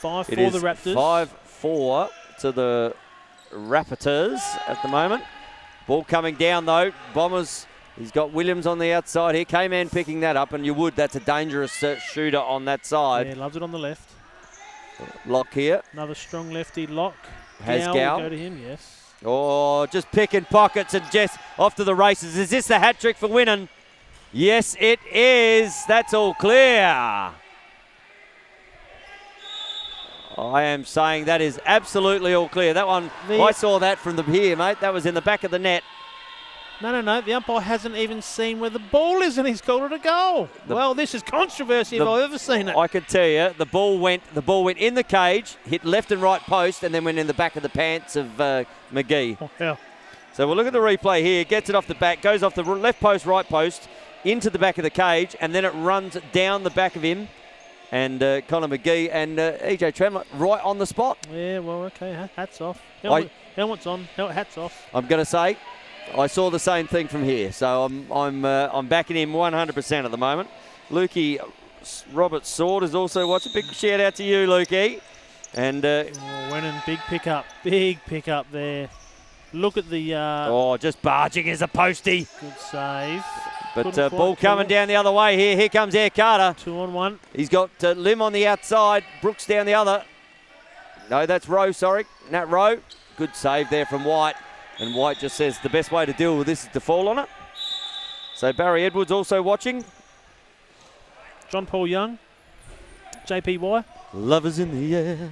5-4 the Raptors. 5-4 to the Raptors at the moment. Ball coming down though. Bombers, he's got Williams on the outside here. K-Man picking that up, and you would. That's a dangerous shooter on that side. Yeah, loves it on the left. Locke here. Another strong lefty, Locke. Has Gow. Go to him, yes. Oh, just picking pockets and Jess off to the races. Is this the hat trick for Winnan? Yes, it is. That's all clear. I am saying that is absolutely all clear. That one, I saw that from here, mate. That was in the back of the net. No. The umpire hasn't even seen where the ball is, and he's called it a goal. Well, this is controversy if I've ever seen it. I can tell you, the ball went in the cage, hit left and right post, and then went in the back of the pants of McGee. Oh, yeah. So we'll look at the replay here. Gets it off the back, goes off the left post, right post, into the back of the cage, and then it runs down the back of him. And Connor McGee and EJ Tremler right on the spot. Yeah, well, okay, hats off. Helmet's on, hats off. I'm going to say, I saw the same thing from here, so I'm backing him 100% at the moment. Lukey Robert Sword is also watching. Big shout out to you, Lukey. And Wennon, big pickup there. Look at the. Just barging as a postie. Good save. But ball coming down the other way here. Here comes Air Carter. 2-on-1. He's got Lim on the outside. Brooks down the other. No, that's Rowe, sorry. Nat Rowe. Good save there from White. And White just says the best way to deal with this is to fall on it. So Barry Edwards also watching. John Paul Young. JPY. Lovers in the air.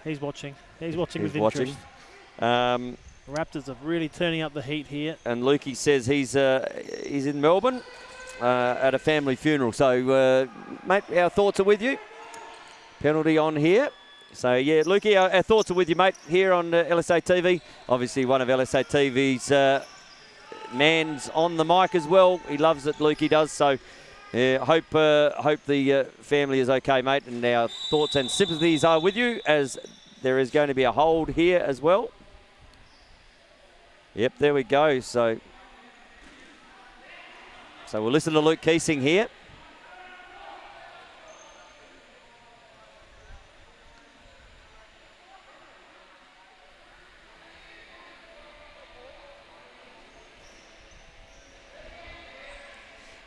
He's watching. He's watching with interest. Raptors are really turning up the heat here. And Lukey says he's in Melbourne at a family funeral. So, mate, our thoughts are with you. Penalty on here. So, yeah, Lukey, our thoughts are with you, mate, here on LSA TV. Obviously, one of LSA TV's man's on the mic as well. He loves it, Lukey does. So, hope the family is okay, mate. And our thoughts and sympathies are with you, as there is going to be a hold here as well. Yep, there we go. So we'll listen to Luke Keesing here.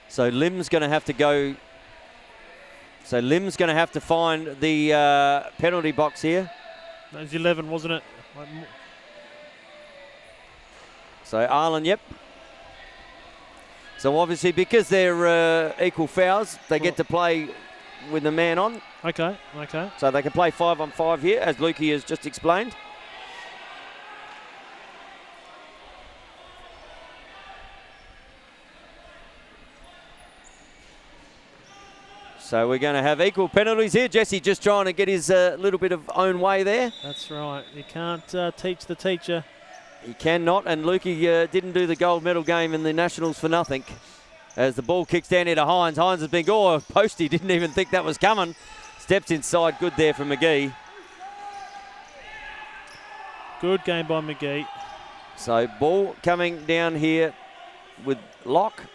So Lim's going to have to go. So Lim's going to have to find the penalty box here. That was 11, wasn't it? So Arlen, yep. So obviously because they're equal fouls, they get to play with the man on. Okay. So they can play 5-on-5 here, as Lukey has just explained. So we're going to have equal penalties here. Jesse just trying to get his little bit of own way there. That's right. You can't teach the teacher. He cannot, and Lukey didn't do the gold medal game in the Nationals for nothing. As the ball kicks down here to Hines. Hines has been posty, didn't even think that was coming. Steps inside, good there from McGee. Good game by McGee. So ball coming down here with Locke.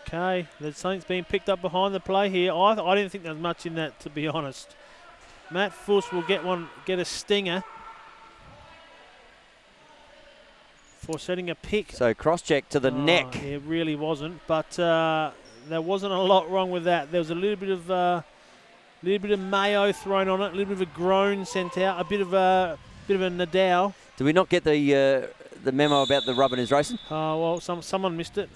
Okay, there's something's being picked up behind the play here. I didn't think there was much in that, to be honest. Matt Fuss will get a stinger for setting a pick. So cross-check to the neck. It really wasn't, but there wasn't a lot wrong with that. There was a little bit of mayo thrown on it, a little bit of a groan sent out, a bit of a Nadal. Did we not get the memo about the rubbing is racing? Well, someone missed it.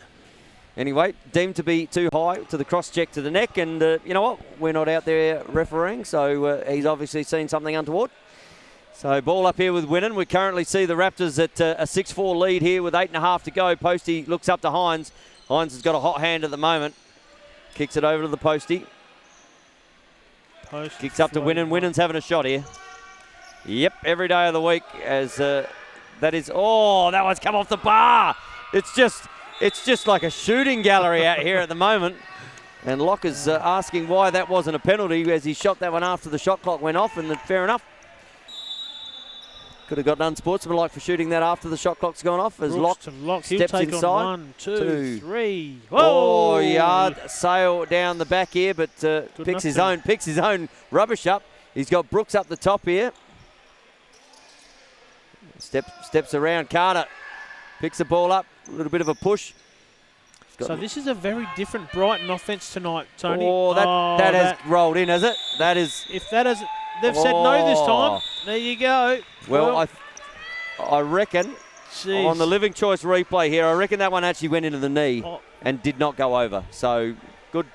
Anyway, deemed to be too high to the cross-check to the neck, and you know what? We're not out there refereeing, so he's obviously seen something untoward. So ball up here with Winnan. We currently see the Raptors at a 6-4 lead here with 8.5 to go. Postie looks up to Hines. Hines has got a hot hand at the moment. Kicks it over to the Postie. Kicks up to Winnan. Winnan's having a shot here. Yep, every day of the week, as that is... Oh, that one's come off the bar. It's just like a shooting gallery out here at the moment. And Locke is asking why that wasn't a penalty, as he shot that one after the shot clock went off, and fair enough. Could have got unsportsmanlike for shooting that after the shot clock's gone off, as Locke steps inside. On 1, 2, 3. Whoa! Yard sail down the back here, but picks his own rubbish up. He's got Brooks up the top here. Steps around Carter. Picks the ball up, a little bit of a push. So this is a very different Brighton offence tonight, Tony. Oh, that has rolled in, has it? That is... If that has... They've said no this time. There you go. Well, I reckon, on the living choice replay here, I reckon that one actually went into the knee and did not go over. So good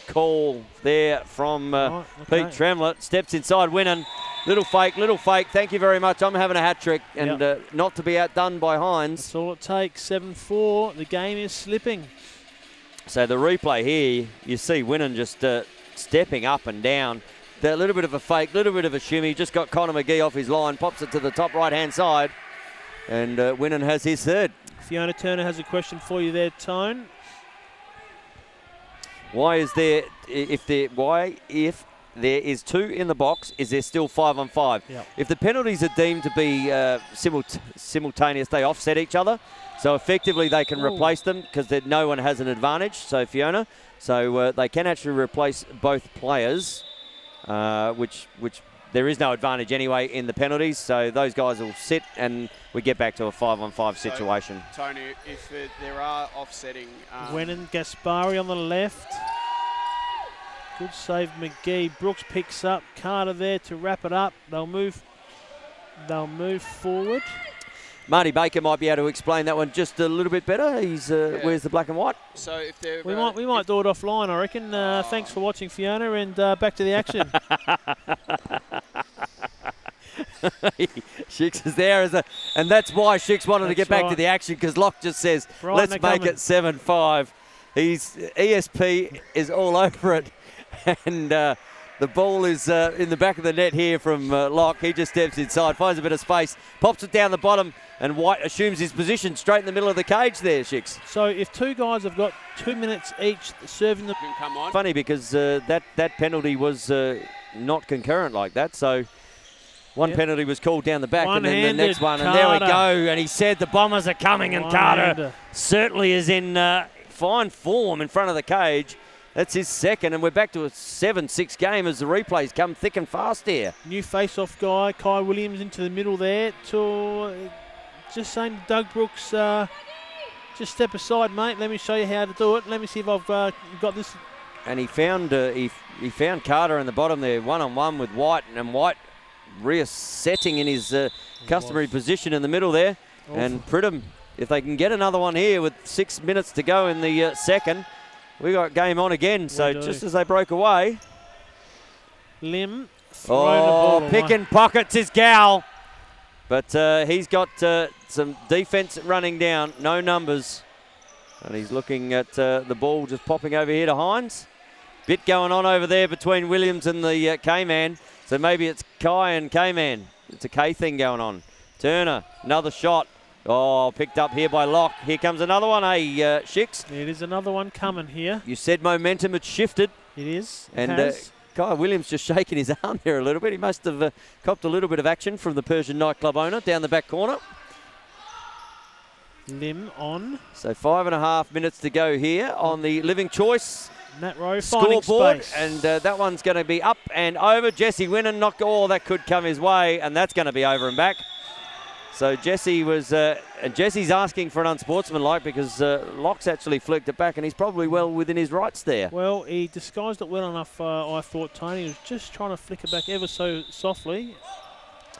call there from Pete Tremlett. Steps inside, Winnan. Little fake. Thank you very much. I'm having a hat trick, and not to be outdone by Hines. That's all it takes. 7-4. The game is slipping. So the replay here, you see Winnan just stepping up and down. That little bit of a fake, little bit of a shimmy. Just got Connor McGee off his line, pops it to the top right-hand side, and Winnan has his third. Fiona Turner has a question for you there, Tone. Why is there, if there is 2 in the box, is there still 5 on 5. Yep. If the penalties are deemed to be simultaneous, they offset each other. So effectively they can replace them because no one has an advantage, so Fiona. So they can actually replace both players, which there is no advantage anyway in the penalties. So those guys will sit and we get back to a 5 on 5 situation. So, Tony, if there are offsetting... Wennon, Gaspari on the left. Good save, McGee. Brooks picks up. Carter there to wrap it up. They'll move forward. Marty Baker might be able to explain that one just a little bit better. He's where's the black and white? So if they're we might do it offline, I reckon. Thanks for watching, Fiona, and back to the action. Shix is there and that's why Shix wanted to get back to the action, because Locke just says, Brighton let's make it 7-5. ESP is all over it, and the ball is in the back of the net here from Locke. He just steps inside, finds a bit of space, pops it down the bottom, and White assumes his position straight in the middle of the cage there, Shix. So if 2 guys have got 2 minutes each serving the... Can come on. Funny because that penalty was not concurrent like that, so one penalty was called down the back and then the next one, and there we go. And he said the Bombers are coming, and Carter certainly is in fine form in front of the cage. That's his second, and we're back to a 7-6 game as the replays come thick and fast here. New face-off guy, Kai Williams into the middle there. Just saying to Doug Brooks, just step aside, mate. Let me show you how to do it. Let me see if I've got this. And he found Carter in the bottom there, one-on-one with White, and White resetting in his customary position in the middle there. Awful. And Pridham, if they can get another one here with 6 minutes to go in the second, we got game on again. So just as they broke away. Lim throwing the ball picking pockets is Gal. But he's got some defence running down, no numbers. And he's looking at the ball just popping over here to Hines. Bit going on over there between Williams and the K-Man. So maybe it's Kai and K-Man. It's a K thing going on. Turner, another shot. Oh, picked up here by Locke. Here comes another one, Shix? It is another one coming here. You said momentum had shifted. It is. And Kai Williams just shaking his arm there a little bit. He must have copped a little bit of action from the Persian nightclub owner down the back corner. Lim on. So 5.5 minutes to go here on the Living Choice Nat Rowe scoreboard. Space. And that one's going to be up and over. Jesse Winnan knocked all that could come his way, and that's going to be over and back. So Jesse was, and Jesse's asking for an unsportsmanlike because Locke's actually flicked it back, and he's probably well within his rights there. Well, he disguised it well enough, I thought, Tony. He was just trying to flick it back ever so softly.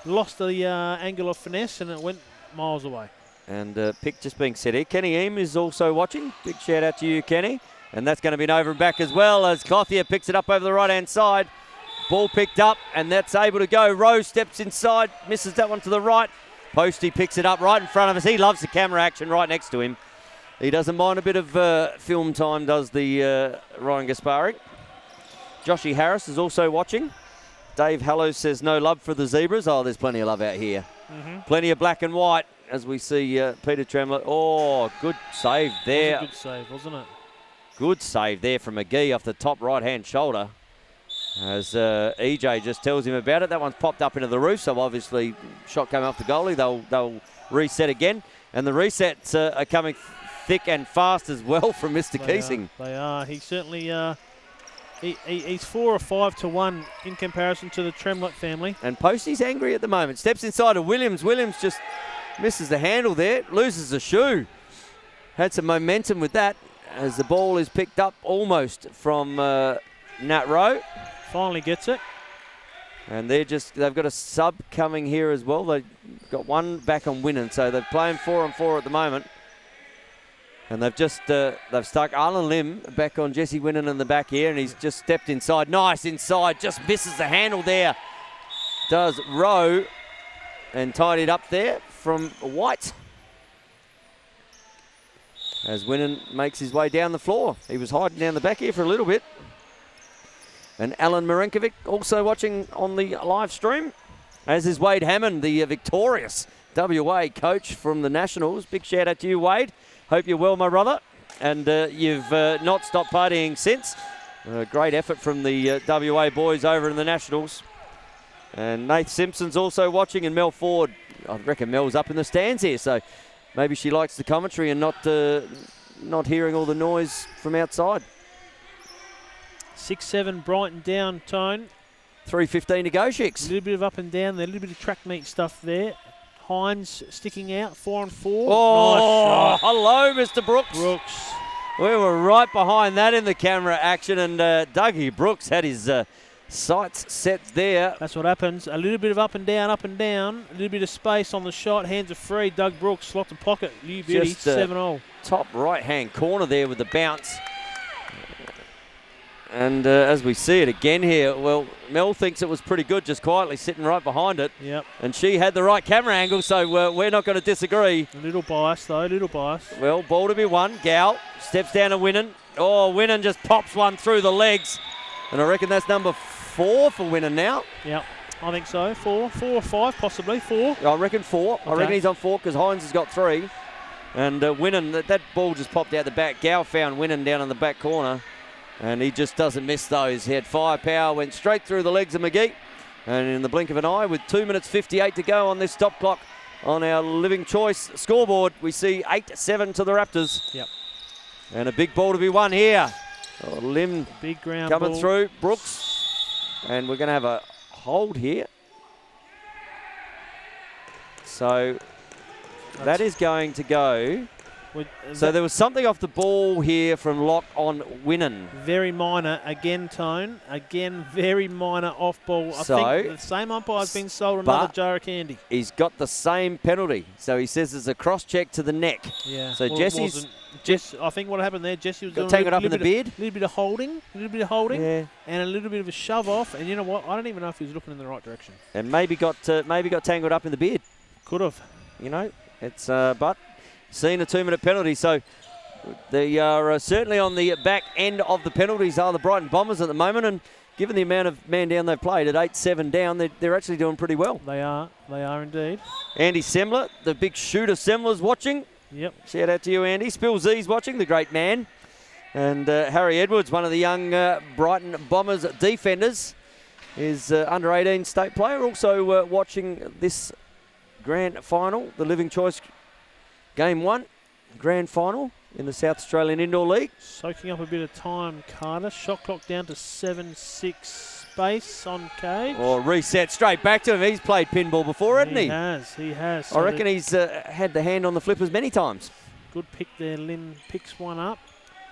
Lost the angle of finesse, and it went miles away. And pick just being set here. Kenny Eam is also watching. Big shout out to you, Kenny. And that's going to be an over and back as well as Clothier picks it up over the right-hand side. Ball picked up, and that's able to go. Rose steps inside, misses that one to the right. Posty picks it up right in front of us. He loves the camera action right next to him. He doesn't mind a bit of film time, does the Ryan Gaspari. Joshy Harris is also watching. Dave Hallows says no love for the Zebras. Oh, there's plenty of love out here. Plenty of black and white as we see Peter Tremlett. Oh, good save there. Good save, wasn't it? Good save there from McGee off the top right-hand shoulder. As EJ just tells him about it. That one's popped up into the roof, so obviously shot came off the goalie. They'll reset again. And the resets are coming thick and fast as well from Mr. Keesing. They are. He certainly, he's 4 or 5 to 1 in comparison to the Tremlett family. And Posty's angry at the moment. Steps inside of Williams. Williams just misses the handle there, loses a shoe. Had some momentum with that as the ball is picked up almost from Nat Rowe. Finally gets it. And they've got a sub coming here as well. They've got one back on Winnan, so they're playing 4-on-4 at the moment. And they've stuck Alan Lim back on Jesse Winnan in the back here, and he's just stepped inside. Nice inside, just misses the handle there. Does Rowe, and tied it up there from White. As Winnan makes his way down the floor. He was hiding down the back here for a little bit. And Alan Marinkovic also watching on the live stream, as is Wade Hammond, the victorious WA coach from the Nationals. Big shout out to you, Wade. Hope you're well, my brother. And you've not stopped partying since. Great effort from the WA boys over in the Nationals. And Nath Simpson's also watching, and Mel Ford. I reckon Mel's up in the stands here, so maybe she likes the commentary and not hearing all the noise from outside. 6-7 Brighton down, Tone. 3:15 to go, Shicks. A little bit of up and down there, a little bit of track meet stuff there. Hines sticking out, 4 and 4. Oh, nice shot. Hello, Mr. Brooks. Brooks. We were right behind that in the camera action, and Dougie Brooks had his sights set there. That's what happens. A little bit of up and down, a little bit of space on the shot. Hands are free. Doug Brooks, locked the pocket. You beauty, 7-0. Top right-hand corner there with the bounce. And as we see it again here, well, Mel thinks it was pretty good, just quietly sitting right behind it. Yep. And she had the right camera angle, so we're not going to disagree. A little bias, though, Well, ball to be won. Gal steps down to Winnan. Oh, Winnan just pops one through the legs. And I reckon that's number 4 for Winnan now. Yep, I think so. 4 or 5, possibly 4. I reckon 4. Okay. I reckon he's on 4 because Hines has got 3. And Winnan, that ball just popped out the back. Gal found Winnan down in the back corner. And he just doesn't miss those. He had firepower, went straight through the legs of McGee. And in the blink of an eye, with 2 minutes 58 to go on this stop clock on our Living Choice scoreboard, we see 8-7 to the Raptors. Yep. And a big ball to be won here. Oh, Lim big ground coming ball through. Brooks. And we're going to have a hold here. So that is going to go. So there was something off the ball here from Locke on Winnan. Very minor, again, Tone. Again, very minor off ball. I think the same umpire's been sold another jar of candy. He's got the same penalty. So he says it's a cross check to the neck. Yeah. So Jesse's. I think what happened there, Jesse was doing tangled up in the beard. A little bit of holding, yeah. And a little bit of a shove off. And you know what? I don't even know if he was looking in the right direction. And maybe got tangled up in the beard. Could have. You know, it's but. Seen a 2-minute penalty, so they are certainly on the back end of the penalties are the Brighton Bombers at the moment, and given the amount of man down they've played at 8-7 down, they're actually doing pretty well. They are indeed. Andy Semler, the big shooter Semler's watching. Yep. Shout out to you, Andy. Spill Z's watching, the great man. And Harry Edwards, one of the young Brighton Bombers defenders, is under 18 state player, also watching this grand final, the Living Choice Game 1, grand final in the South Australian Indoor League. Soaking up a bit of time, Carter. Shot clock down to 7-6 space on Cage. Or reset straight back to him. He's played pinball before, hasn't he? He has. So I reckon he's had the hand on the flippers many times. Good pick there. Lim picks one up.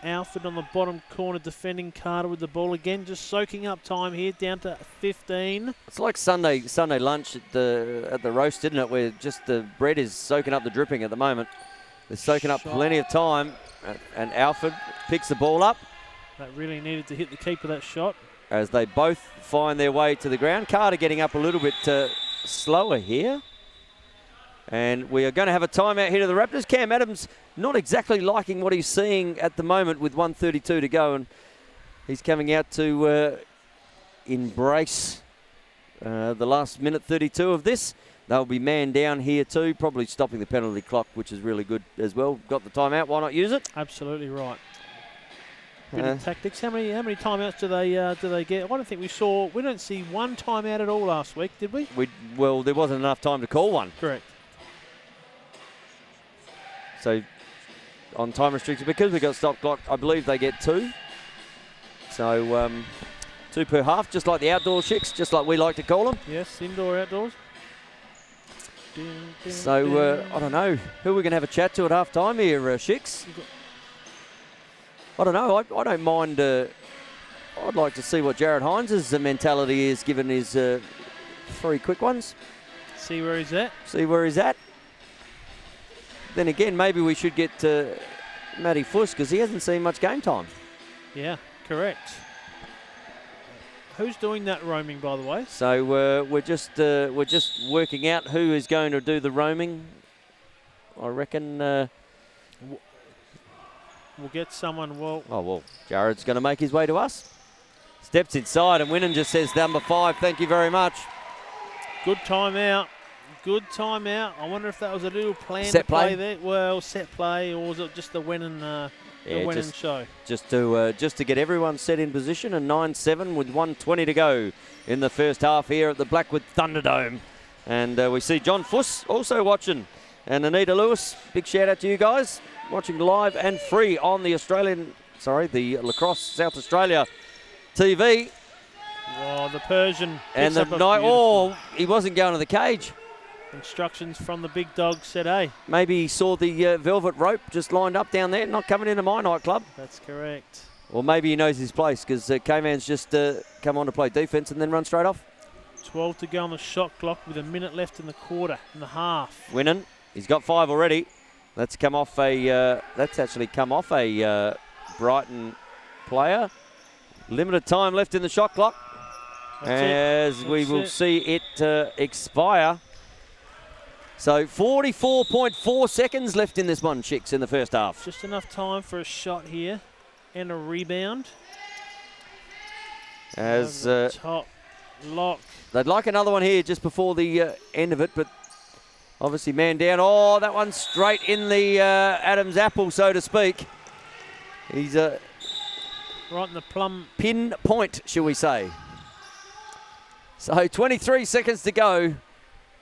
Alfred on the bottom corner defending Carter with the ball again. Just soaking up time here, down to 15. It's like Sunday lunch at the roast, isn't it? Where just the bread is soaking up the dripping at the moment. They're soaking up plenty of time. And Alfred picks the ball up. That really needed to hit the keeper, that shot. As they both find their way to the ground. Carter getting up a little bit slower here. And we are going to have a timeout here to the Raptors. Cam Adams not exactly liking what he's seeing at the moment with 1:32 to go. And he's coming out to embrace the last minute 32 of this. They'll be man down here too, probably stopping the penalty clock, which is really good as well. Got the timeout, why not use it? Absolutely right. Bit of tactics. How many timeouts do they get? I don't think we don't see one timeout at all last week, did we? Well, there wasn't enough time to call one. Correct. So on time restricted, because we've got stop clock, I believe they get 2. So 2 per half, just like the outdoor chicks, just like we like to call them. Yes, indoor, outdoors. So I don't know who we're going to have a chat to at half time here, Shicks. I don't know. I don't mind. I'd like to see what Jared Hines' mentality is, given his 3 quick ones. See where he's at. Then again, maybe we should get Matty Fuss, because he hasn't seen much game time. Yeah, correct. Who's doing that roaming, by the way? So we're just working out who is going to do the roaming. I reckon we'll get someone. Well, Jared's going to make his way to us. Steps inside, and Winnan just says number 5. Thank you very much. Good timeout. Good timeout. I wonder if that was a little planned set play there. Well, set play, or was it just the Winnan the win and show. Just to get everyone set in position, and 9-7 with 1:20 to go in the first half here at the Blackwood Thunderdome. And we see John Fuss also watching, and Anita Lewis. Big shout out to you guys watching live and free on the the Lacrosse South Australia TV. Wow, the Persian. And the night, he wasn't going to the cage. Instructions from the big dog said, hey. Maybe he saw the velvet rope just lined up down there, not coming into my nightclub. That's correct. Or maybe he knows his place, because K-Man's just come on to play defence and then run straight off. 12 to go on the shot clock with a minute left in the quarter and the half. Winning. He's got 5 already. That's come off that's actually come off a Brighton player. Limited time left in the shot clock. As we will see it expire. So 44.4 seconds left in this one, Chicks, in the first half. Just enough time for a shot here and a rebound. As top lock. They'd like another one here just before the end of it, but obviously man down. Oh, that one's straight in the Adam's apple, so to speak. He's right in the plum. Pin point, shall we say. So 23 seconds to go.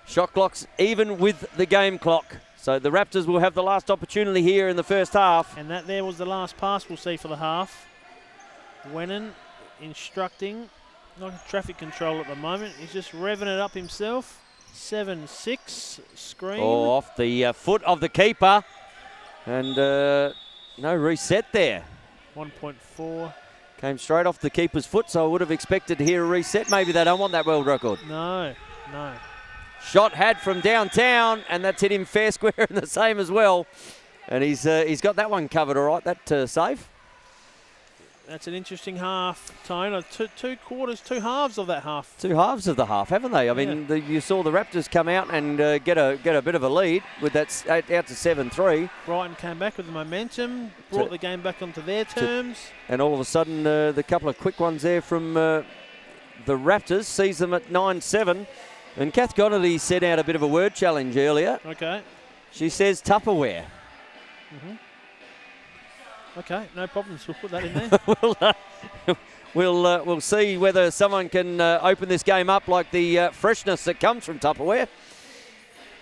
Shot clock's even with the game clock. So the Raptors will have the last opportunity here in the first half. And that there was the last pass we'll see for the half. Wennon instructing. Not traffic control at the moment. He's just revving it up himself. 7-6 screen. Oh, off the foot of the keeper. And no reset there. 1.4. Came straight off the keeper's foot, so I would have expected to hear a reset. Maybe they don't want that world record. No. Shot had from downtown, and that's hit him fair square in the same as well. And he's got that one covered all right, that save. That's an interesting half, Tone. Two quarters, two halves of that half. Two halves of the half, haven't they? I mean, you saw the Raptors come out and get a bit of a lead with that out to 7-3. Brighton came back with the momentum, brought the game back onto their terms. And all of a sudden, the couple of quick ones there from the Raptors sees them at 9-7. And Kath Goddard set out a bit of a word challenge earlier. Okay. She says Tupperware. Okay, no problems. We'll put that in there. We'll see whether someone can open this game up like the freshness that comes from Tupperware,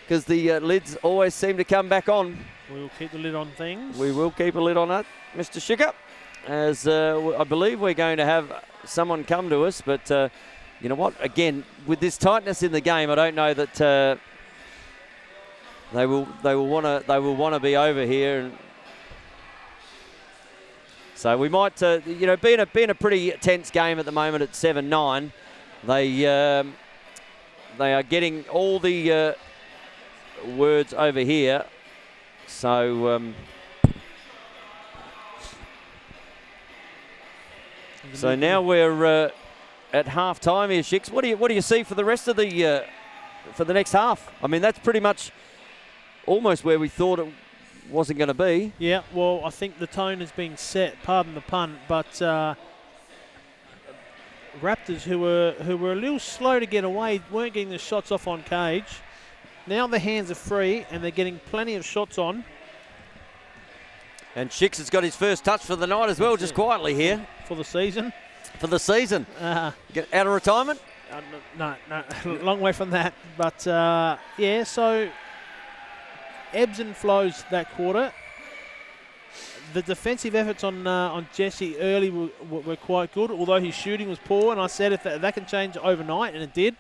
because the lids always seem to come back on. We'll keep the lid on things. We will keep a lid on it, Mr. Schicker, as I believe we're going to have someone come to us, but you know what? Again, with this tightness in the game, I don't know that they will want to be over here. And so we might, being a pretty tense game at the moment at 7-9, they are getting all the words over here. So so now we're at half time here, Shix. What do you see for the rest of the for the next half? I mean, that's pretty much almost where we thought it wasn't going to be. Yeah, well, I think the tone has been set, pardon the pun, but Raptors, who were a little slow to get away, weren't getting the shots off on cage. Now their hands are free and they're getting plenty of shots on. And Shix has got his first touch for the night as well, just quietly here. For the season. For the season. Get out of retirement? No, long way from that. But yeah, so ebbs and flows that quarter. The defensive efforts on Jesse early were quite good, although his shooting was poor. And I said if that can change overnight, and it did.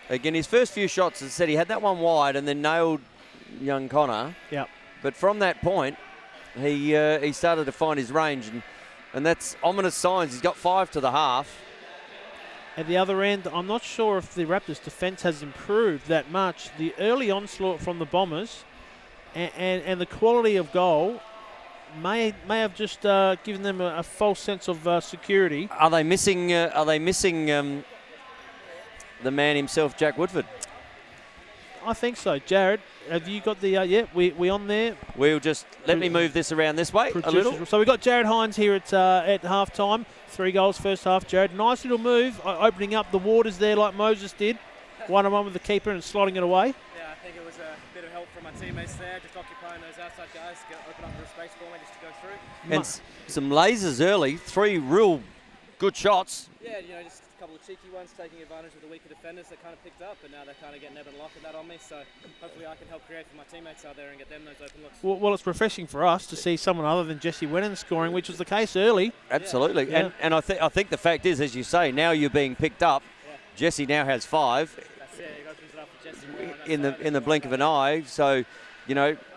Again, his first few shots, as I said, he had that one wide and then nailed young Connor. Yep. But from that point, he started to find his range, and that's ominous signs. He's got 5 to the half. At the other end, I'm not sure if the Raptors' defence has improved that much. The early onslaught from the Bombers and the quality of goal may have just given them a false sense of security. Are they missing? The man himself, Jack Woodford? I think so. Jared, have you got the? Yeah, we on there. We'll just let me move this around this way a little. So we've got Jared Hines here at half time. 3 goals first half. Jared, nice little move, opening up the waters there like Moses did. 1-on-1 with the keeper and slotting it away. Yeah, I think it was a bit of help from my teammates there, just occupying those outside guys to open up the space for me just to go through. And some lasers early, 3 real good shots. Yeah, just a couple of cheeky ones, taking advantage of the weaker defenders that kind of picked up, but now they're kind of getting Ebb and locking that on me, so hopefully I can help create for my teammates out there and get them those open looks. Well, it's refreshing for us to see someone other than Jesse Wennon scoring, which was the case early. Absolutely, Yeah. and I think the fact is, as you say, now you're being picked up. Yeah. Jesse now has 5 That's it, it opens it up for Jesse more in the blink of an eye. So,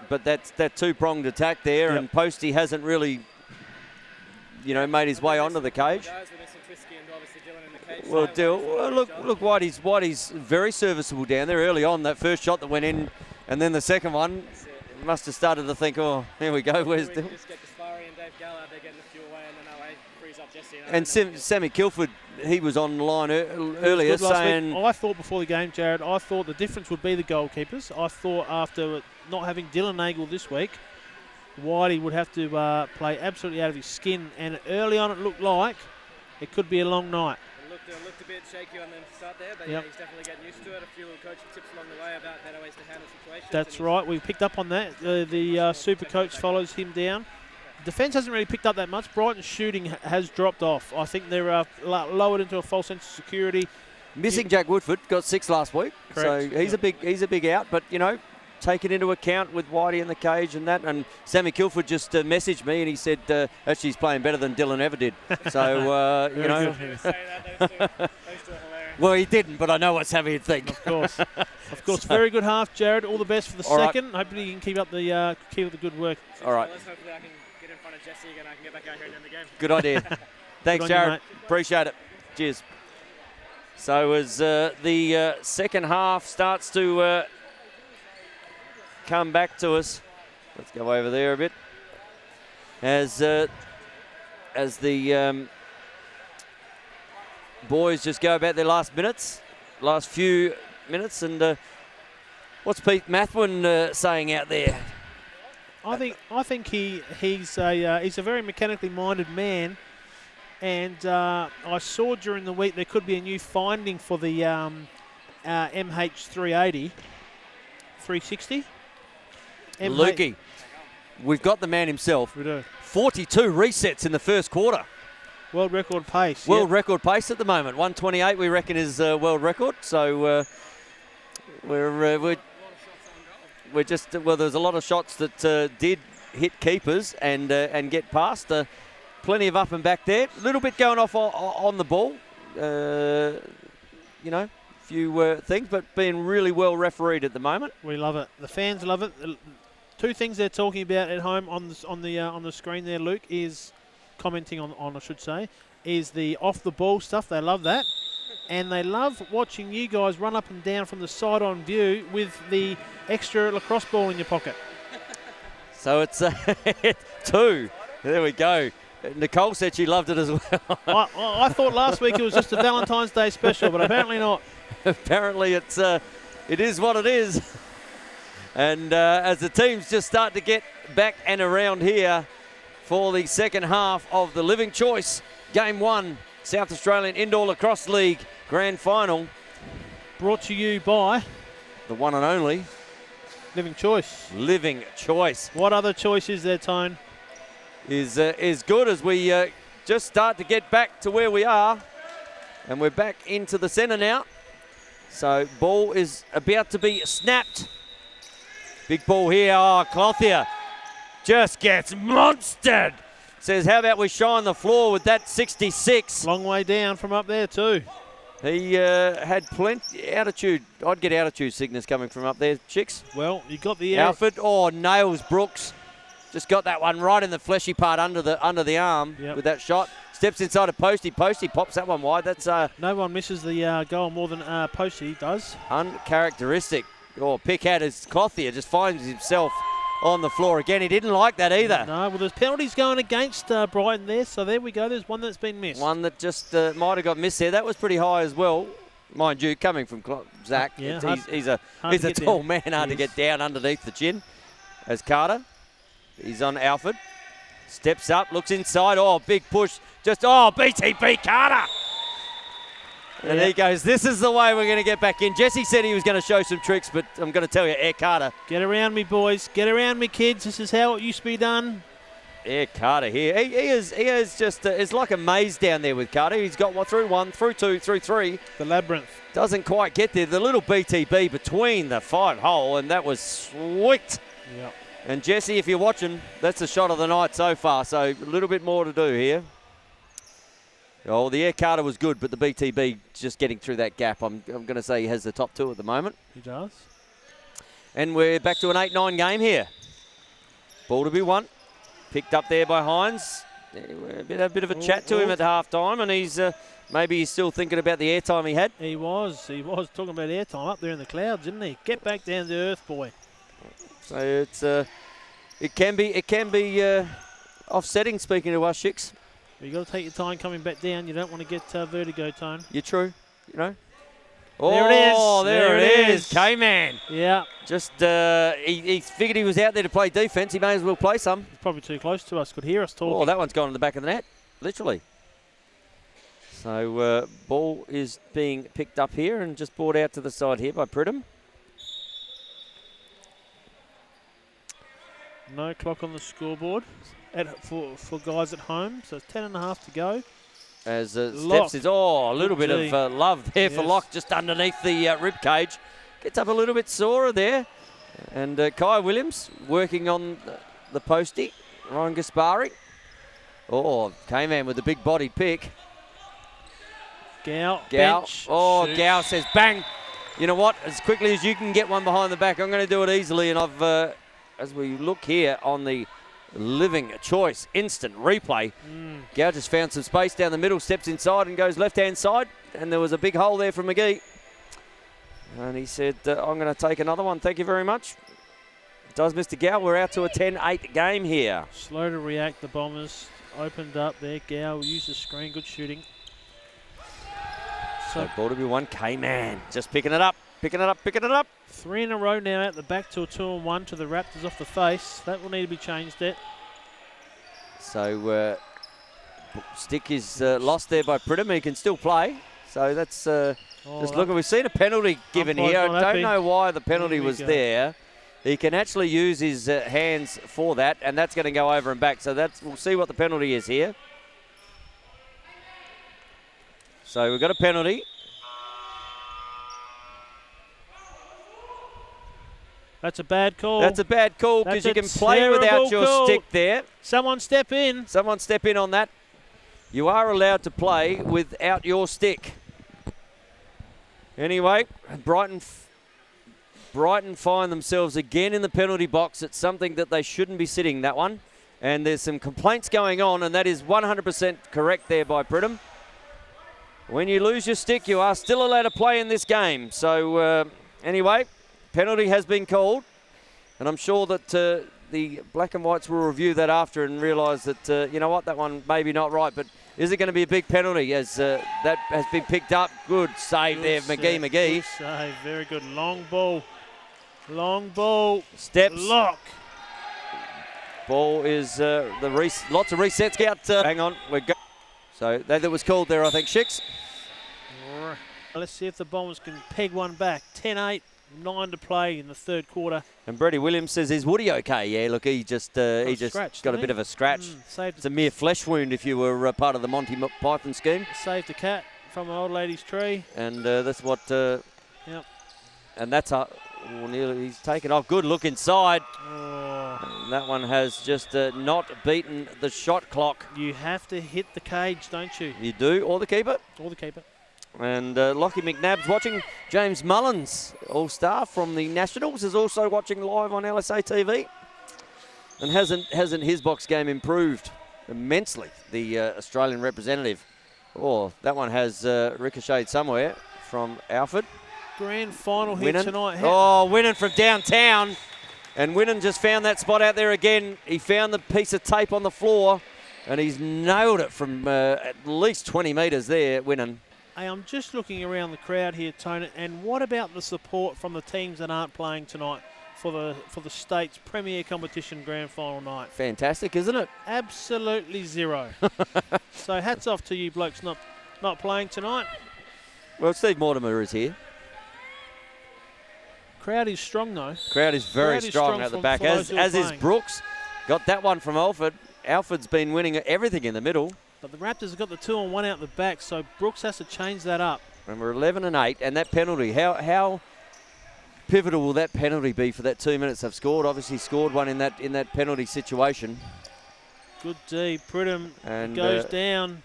but that's that 2-pronged attack there, Yep. and Posty hasn't really, made his way onto the cage. Guys, we're missing Twisky and obviously Dylan in the cage. Well, there. look, Whitey's very serviceable down there early on. That first shot that went in, and then the second one, must have started to think, oh, here we go, where's We Dylan? just get Gaspari and Dave Gall out there getting the fuel away, and then LA frees up Jesse. And Sammy Kilford, he was on the line earlier Good last saying, week. I thought before the game, Jared, I thought the difference would be the goalkeepers. I thought after not having Dylan Nagel this week, Whitey would have to play absolutely out of his skin. And early on, it looked like it could be a long night. It looked a bit shaky on the start there, but Yep. yeah, he's definitely getting used to it. A few little coaching tips along the way about better ways to handle situations. That's right. We picked up on that. The super coach follows him down. Defence hasn't really picked up that much. Brighton's shooting has dropped off. I think they're lowered into a false sense of security. missing Jack Woodford, got 6 last week. Correct. So he's a big out, but take it into account with Whitey in the cage and that. And Sammy Kilford just messaged me and he said, actually he's playing better than Dylan ever did. So, Very good. Those two are hilarious. Well, he didn't, but I know what Sammy would think. Of course. Of course. Very good half, Jared. All the best for the All right. second. Hopefully you can keep up the good work. All right, Hopefully I can get in front of Jesse again. I can get back out here and end the game. good idea. Thanks, Good on you, Jared. mate. Appreciate it. Cheers. So as the second half starts to come back to us, let's go over there a bit. As the boys just go about their last few minutes, and what's Pete Mathwin saying out there? I think he's a very mechanically minded man, and I saw during the week there could be a new finding for the MH380, 360. Lukey, we've got the man himself. We do. 42 resets in the first quarter. World record pace. World record pace at the moment. 128 we reckon is world record. So we're just there's a lot of shots that did hit keepers and get past. Plenty of up and back there. A little bit going off on the ball. Few things, but being really well refereed at the moment. We love it. The fans love it. 2 things they're talking about at home on the screen there, Luke, is commenting on I should say, is the off the ball stuff. They love that. And they love watching you guys run up and down from the side on view with the extra lacrosse ball in your pocket. So it's 2. There we go. Nicole said she loved it as well. I thought last week it was just a Valentine's Day special, but apparently not. Apparently it is what it is. And as the teams just start to get back and around here for the second half of the Living Choice Game 1 South Australian Indoor Lacrosse League Grand Final. Brought to you by The one and only Living Choice. Living Choice. What other choice is there, Tone? Is good as we just start to get back to where we are. And we're back into the centre now. So ball is about to be snapped. Big ball here. Oh, Clothier just gets monstered. Says, how about we shine the floor with that 66. Long way down from up there too. He had plenty altitude. I'd get altitude sickness coming from up there, chicks. Well, you got the air. Alfred, nails Brooks. Just got that one right in the fleshy part under the arm with that shot. Steps inside of Posty. Posty pops that one wide. That's no one misses the goal more than Posty does. Uncharacteristic. Pick out his Clothier, just finds himself on the floor again. He didn't like that either. No, well, there's penalties going against Brighton there, so there we go. There's one that's been missed. One that just might have got missed there. That was pretty high as well, mind you, coming from Zach. Yeah, he's a tall man, hard to get down underneath the chin. As Carter, he's on Alfred. Steps up, looks inside. Oh, big push. BTB Carter. And he goes, this is the way we're going to get back in. Jesse said he was going to show some tricks, but I'm going to tell you, Air Carter. Get around me, boys. Get around me, kids. This is how it used to be done. Air Carter here. He is just, it's like a maze down there with Carter. He's got through 1, through 2, through 3. The labyrinth. Doesn't quite get there. The little BTB between the 5-hole, and that was sweet. Yep. And Jesse, if you're watching, that's the shot of the night so far. So a little bit more to do here. Oh, the Air Carter was good, but the BTB just getting through that gap. I'm going to say he has the top 2 at the moment. He does. And we're back to an 8-9 game here. Ball to be won. Picked up there by Hines. A bit of a chat to him at half-time, and he's maybe he's still thinking about the airtime he had. He was talking about airtime up there in the clouds, didn't he? Get back down to earth, boy. So it's it can be offsetting. Speaking to us, Shicks. You got to take your time coming back down. You don't want to get vertigo tone. You're true. You know. There it is. Oh, there it is. K-Man. Yeah. Just he figured he was out there to play defence. He may as well play some. He's probably too close to us. Could hear us talking. Oh, that one's gone in the back of the net, literally. So ball is being picked up here and just brought out to the side here by Pridham. No clock on the scoreboard for guys at home. So it's 10.5 to go. As Steps is, a little bit of love there for Locke just underneath the rib cage. Gets up a little bit sorer there. And Kai Williams working on the postie. Ryan Gaspari. Oh, K-Man with the big body pick. Gow. Bench. Oh, Gow says bang. You know what? As quickly as you can get one behind the back, I'm going to do it easily. And I've, as we look here on the Living Choice instant replay, Gow just found some space down the middle, steps inside and goes left-hand side. And there was a big hole there from McGee. And he said, I'm going to take another one. Thank you very much. Does Mr. Gow. We're out to a 10-8 game here. Slow to react, the Bombers. Opened up there. Gow used the screen. Good shooting. So ball to be won. K-Man just picking it up. 3 in a row now at the back to a 2-1 to the Raptors off the face. That will need to be changed there. So stick is lost there by Pridham. He can still play. So that's just looking. We've seen a penalty given here. I don't know why the penalty was there. He can actually use his hands for that, and that's going to go over and back. So we'll see what the penalty is here. So we've got a penalty. That's a bad call. That's a bad call because you can play without your stick there. Someone step in. Someone step in on that. You are allowed to play without your stick. Anyway, Brighton find themselves again in the penalty box. It's something that they shouldn't be sitting, that one. And there's some complaints going on, and that is 100% correct there by Pridham. When you lose your stick, you are still allowed to play in this game. So anyway, penalty has been called, and I'm sure that the Black and Whites will review that after and realise that, you know what, that one maybe not right, but is it going to be a big penalty as that has been picked up? Good save there, McGee. Good save, very good. Long ball. Steps. Lock. Ball is lots of resets out. Hang on, we're go. So that was called there, I think, Shicks. Let's see if the Bombers can peg one back. 10-8, 9 to play in the third quarter. And Brady Williams says, is Woody okay? Yeah, look, he just got a bit of a scratch. It's a mere flesh wound if you were part of the Monty Python scheme. Saved a cat from an old lady's tree. And that's what... yep. And that's nearly he's taken off. Good look inside. Oh. That one has just not beaten the shot clock. You have to hit the cage, don't you? You do, or the keeper. And Lockie McNabb's watching. James Mullins, All-Star from the Nationals, is also watching live on LSA TV. And hasn't his box game improved immensely, the Australian representative. Oh, that one has ricocheted somewhere from Alford. Grand final here tonight. Oh, Winnan from downtown. And Winnan just found that spot out there again. He found the piece of tape on the floor, and he's nailed it from at least 20 metres there, Winnan. Hey, I'm just looking around the crowd here, Tony, and what about the support from the teams that aren't playing tonight for the state's premier competition grand final night? Fantastic, isn't it? Absolutely zero. So hats off to you blokes not playing tonight. Well, Steve Mortimer is here. Crowd is strong, though. Crowd is very strong at the back, as is Brooks. Got that one from Alford. Alford's been winning everything in the middle. But the Raptors have got the 2-on-1 out the back, so Brooks has to change that up. And we're 11-8, and that penalty, how pivotal will that penalty be for that 2 minutes they've scored? Obviously scored one in that penalty situation. Good D. Pridham and goes down.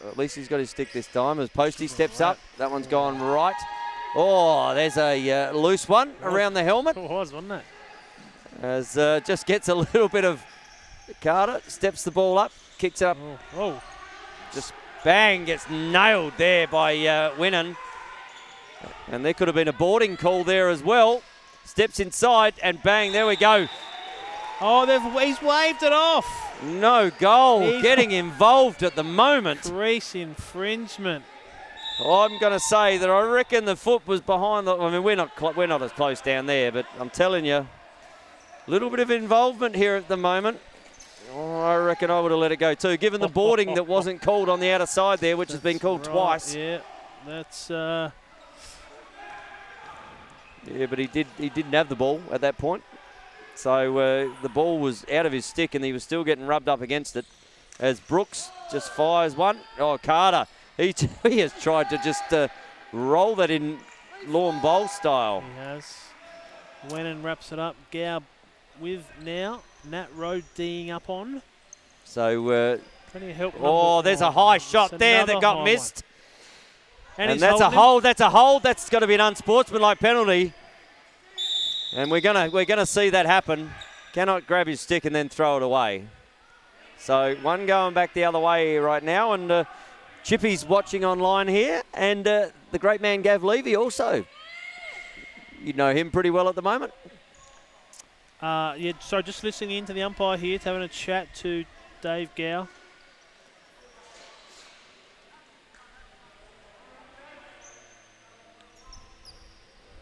At least he's got his stick this time as Posty steps up. That one's gone right. Oh, there's a loose one around the helmet. It was, wasn't it? As just gets a little bit of Carter, steps the ball up, kicks up. Oh. Just bang, gets nailed there by Winnan. And there could have been a boarding call there as well. Steps inside and bang, there we go. Oh, he's waved it off. No goal. Getting involved at the moment. Crease infringement. I'm going to say that I reckon the foot was behind. I mean, we're not as close down there, but I'm telling you, a little bit of involvement here at the moment. Oh, I reckon I would have let it go too, given the boarding that wasn't called on the outer side there, which has been called twice. Yeah, that's. Yeah, but he didn't have the ball at that point. So the ball was out of his stick and he was still getting rubbed up against it. As Brooks just fires one. Oh, Carter. He has tried to just roll that in lawn bowl style. He has. Wennon wraps it up. Gow with now. Nat Rowe D'ing up on. So. Plenty of help. Oh, there's a high shot there that got missed. And that's a hold. That's a hold. That's got to be an unsportsmanlike penalty. And we're gonna see that happen. Cannot grab his stick and then throw it away. So one going back the other way right now, and Chippy's watching online here, and the great man Gav Levy also. You know him pretty well at the moment. Yeah. So just listening in to the umpire here, having a chat to Dave Gow.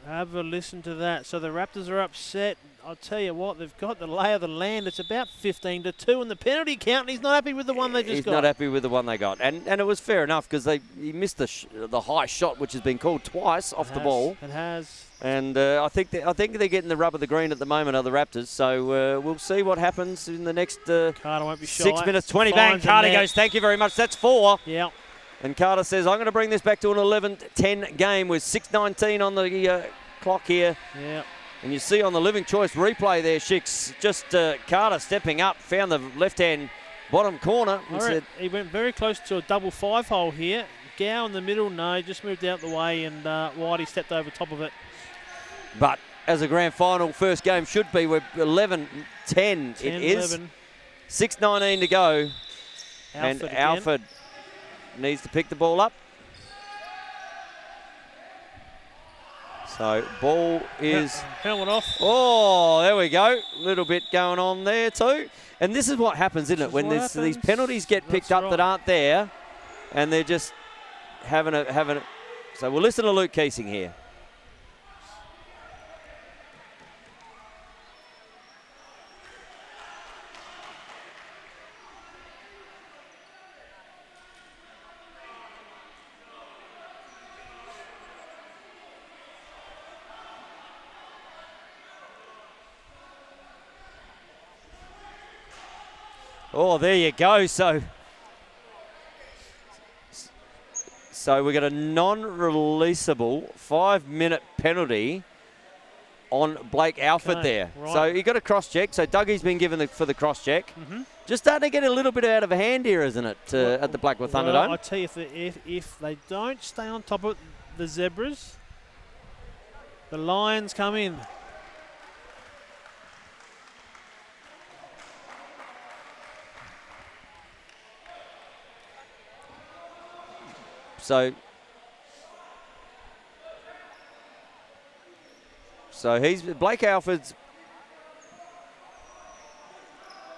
Have a listen to that. So the Raptors are upset. I'll tell you what, they've got the lay of the land. It's about 15-2 in the penalty count, and he's not happy with the one they just got. He's not happy with the one they got. And it was fair enough because he missed the high shot, which has been called twice off the ball. It has. And I think they're getting the rub of the green at the moment, are the Raptors. So we'll see what happens in the next Carter won't be shy. 6 minutes, 20. Bang, Carter goes, thank you very much. That's 4. Yeah. And Carter says, I'm going to bring this back to an 11-10 game with 6:19 on the clock here. Yeah. And you see on the Living Choice replay there, Shicks, just Carter stepping up, found the left-hand bottom corner. And said, he went very close to a double 5-hole here. Gow in the middle, no, just moved out the way, and Whitey stepped over top of it. But as a grand final, first game should be, we're 11-10. It is. 6:19 to go. And Alford needs to pick the ball up. So ball is... Helmet off. Oh, there we go. A little bit going on there too. And this is what happens, isn't it? When these penalties get picked up that aren't there, and they're just having a... So we'll listen to Luke Keesing here. Oh, there you go. So we got a non-releasable 5-minute penalty on Blake Alford there. Right. So he got a cross-check. So Dougie's been given for the cross-check. Mm-hmm. Just starting to get a little bit out of hand here, isn't it, at the Blackwood Thunderdome? I tell you, if they don't stay on top of the Zebras, the Lions come in. So he's Blake Alford's.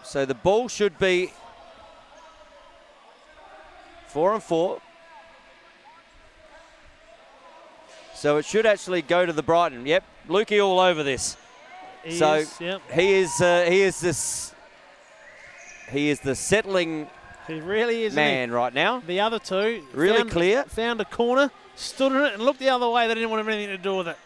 So the ball should be 4-4. So it should actually go to the Brighton. Yep, Lukey all over this. He is the settling He really is. man right now. The other two Really clear. Found a corner, stood in it, and looked the other way. They didn't want to have anything to do with it.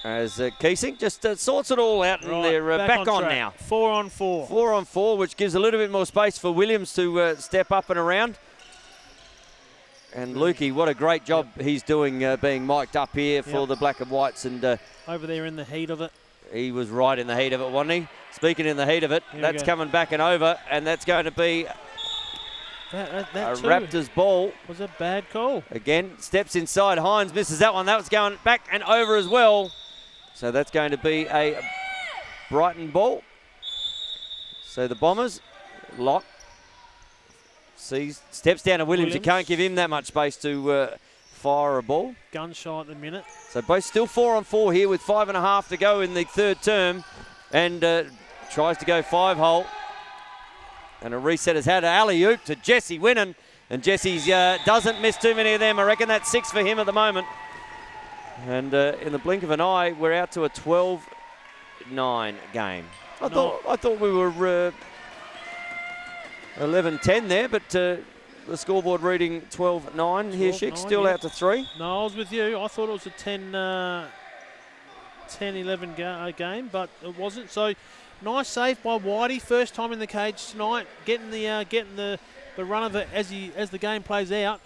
As Keesing just sorts it all out, and they're back on track. now. 4 on 4. 4 on 4, which gives a little bit more space for Williams to step up and around. And Lukey, what a great job he's doing being mic'd up here for the black and whites. And over there in the heat of it. He was right in the heat of it, wasn't he? Speaking in the heat of it, that's coming back and over, and that's going to be that a Raptors ball. Was a bad call. Again, steps inside. Hines misses that one. That was going back and over as well. So that's going to be a Brighton ball. So the Bombers lock. Steps down to Williams. You can't give him that much space to fire a ball. Gunshot in a minute. So both still 4 on 4 here with 5.5 to go in the third term. And tries to go 5-hole. And a reset has had an alley-oop to Jesse Winnan. And Jesse's doesn't miss too many of them. I reckon that's 6 for him at the moment. And in the blink of an eye, we're out to a 12-9 game. I thought we were 11-10 there, but the scoreboard reading 12-9 here, Schick, still out to 3. No, I was with you. I thought it was a 10-11 game, but it wasn't. So nice save by Whitey, first time in the cage tonight, getting the run of it as the game plays out.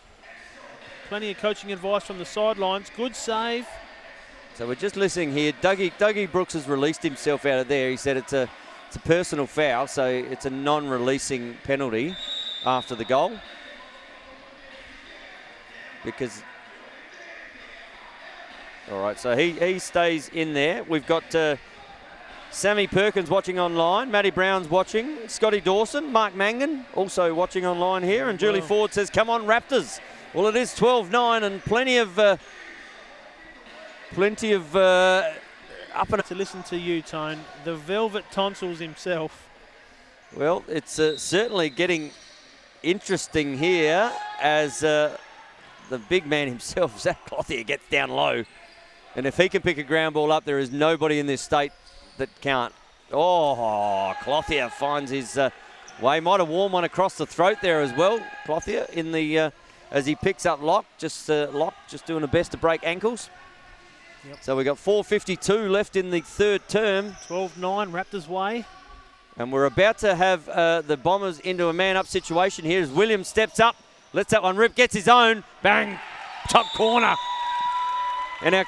Plenty of coaching advice from the sidelines. Good save. So we're just listening here. Dougie Brooks has released himself out of there. He said it's a personal foul, so it's a non-releasing penalty after the goal. Because, all right, so he stays in there. We've got Sammy Perkins watching online. Matty Brown's watching. Scotty Dawson, Mark Mangan also watching online here. And Julie Ford says, come on, Raptors. Well, it is 12-9 and plenty of up and to listen to you, Tone. The Velvet Tonsils himself. Well, it's certainly getting interesting here as the big man himself, Zach Clothier, gets down low. And if he can pick a ground ball up, there is nobody in this state that can't. Oh, Clothier finds his way. Might have worn one across the throat there as well. Clothier in the as he picks up Locke, just doing the best to break ankles. Yep. So we've got 4:52 left in the third term. 12-9, Raptors way. And we're about to have the Bombers into a man-up situation here as Williams steps up, lets that one rip, gets his own, bang, top corner. And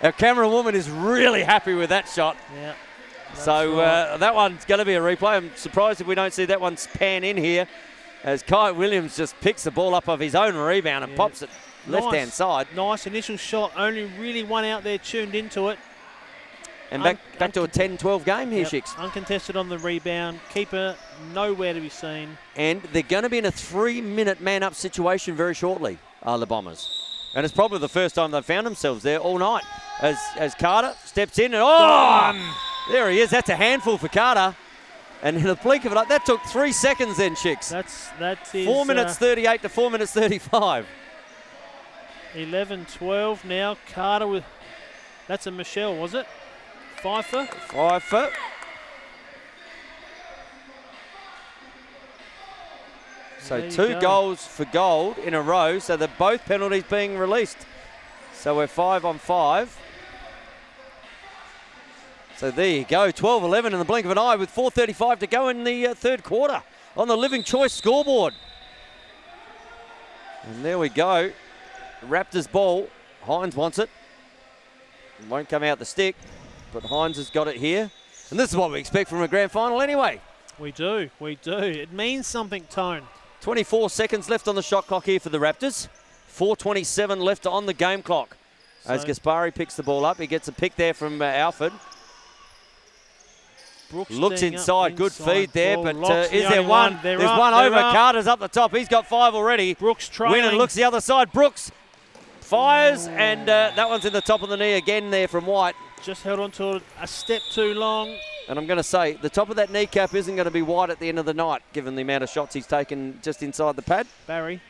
our camera woman is really happy with that shot. Yeah. So that one's going to be a replay. I'm surprised if we don't see that one pan in here as Kai Williams just picks the ball up of his own rebound and pops it left-hand side. Nice initial shot. Only really one out there tuned into it. And back to a 10-12 game here, Schicks. Uncontested on the rebound. Keeper nowhere to be seen. And they're going to be in a 3-minute man-up situation very shortly, the Bombers. And it's probably the first time they've found themselves there all night. As Carter steps in and there he is. That's a handful for Carter. And in the blink of it, that took 3 seconds then, Schicks. That is 4 minutes 38 to 4 minutes 35. 11-12 now. Carter with, that's a Michelle, was it? Pfeiffer. So 2 goals for gold in a row. So they're both penalties being released. So we're 5 on 5. So there you go, 12-11 in the blink of an eye with 4:35 to go in the third quarter on the Living Choice scoreboard. And there we go. Raptors ball. Hines wants it. It won't come out the stick, but Hines has got it here. And this is what we expect from a grand final anyway. We do. It means something, Tone. 24 seconds left on the shot clock here for the Raptors. 4:27 left on the game clock. As Gaspari picks the ball up, he gets a pick there from Alford. Brooks looks inside. Good feed there, but is the there one? There's one over. Carter's up the top. He's got 5 already. Brooks trailing. Winnan looks the other side. Brooks fires, and that one's in the top of the knee again there from White. Just held on to a step too long. And I'm going to say, the top of that kneecap isn't going to be White at the end of the night, given the amount of shots he's taken just inside the pad. Barry.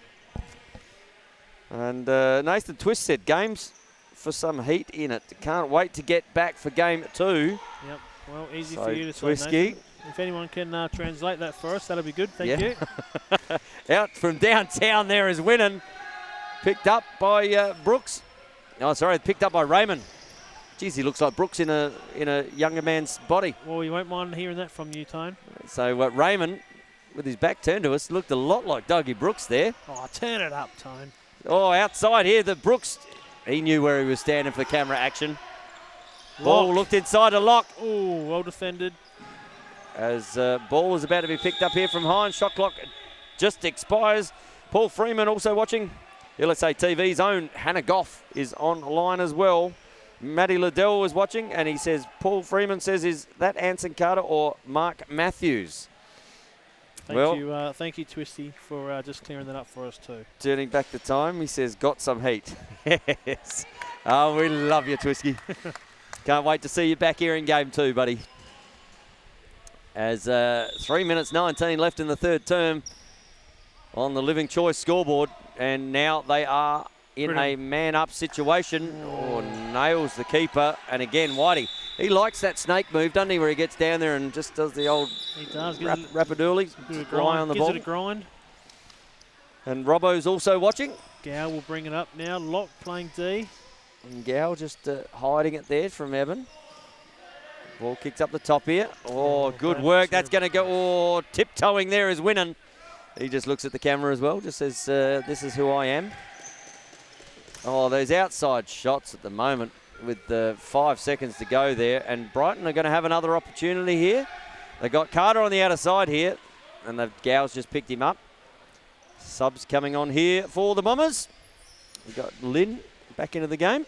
And Nathan Twist said, games for some heat in it. Can't wait to get back for game 2. Yep. Well, easy so for you to Twisky say, Nathan. If anyone can translate that for us, that'll be good. Thank you. Out from downtown there is Winnan. Picked up by Brooks. Oh, sorry, picked up by Raymond. Geez, he looks like Brooks in a younger man's body. Well, you won't mind hearing that from you, Tone. So Raymond, with his back turned to us, looked a lot like Dougie Brooks there. Oh, turn it up, Tone. Oh, outside here, the Brooks, he knew where he was standing for camera action. Ball looked inside a Lock. Oh, well defended. As ball was about to be picked up here from Hines. Shot clock just expires. Paul Freeman also watching. LSA TV's own Hannah Goff is online as well. Matty Liddell was watching, and he says, Paul Freeman says, is that Anson Carter or Mark Matthews? Thank you, Twisty, for just clearing that up for us too. Turning back the time, he says, got some heat. Yes. Oh, we love you, Twisty. Can't wait to see you back here in game 2, buddy. As 3 minutes 19 left in the third term on the Living Choice scoreboard, and now they are in a man-up situation. Oh, nails the keeper, and again, Whitey. He likes that snake move, doesn't he, where he gets down there and just does the old rapidourly, lie on the ball. Gives it a grind. And Robbo's also watching. Gow will bring it up now. Lock playing D. And Gow just hiding it there from Evan. Ball kicked up the top here. Oh, good work. That's going to go. Oh, tiptoeing there is Winnan. He just looks at the camera as well, just says, this is who I am. Oh, those outside shots at the moment with 5 seconds to go there. And Brighton are going to have another opportunity here. They got Carter on the outer side here, and the Gow's just picked him up. Subs coming on here for the Bombers. We've got Lynn back into the game.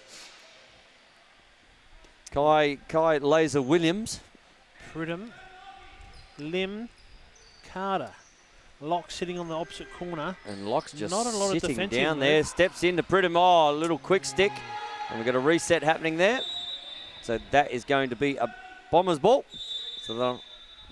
Kai Laser Williams. Pridham. Lim. Carter. Lock sitting on the opposite corner. And Lock's just not a lot of sitting down there. Steps into Pridham. Oh, a little quick stick. And we've got a reset happening there. So that is going to be a Bombers ball. So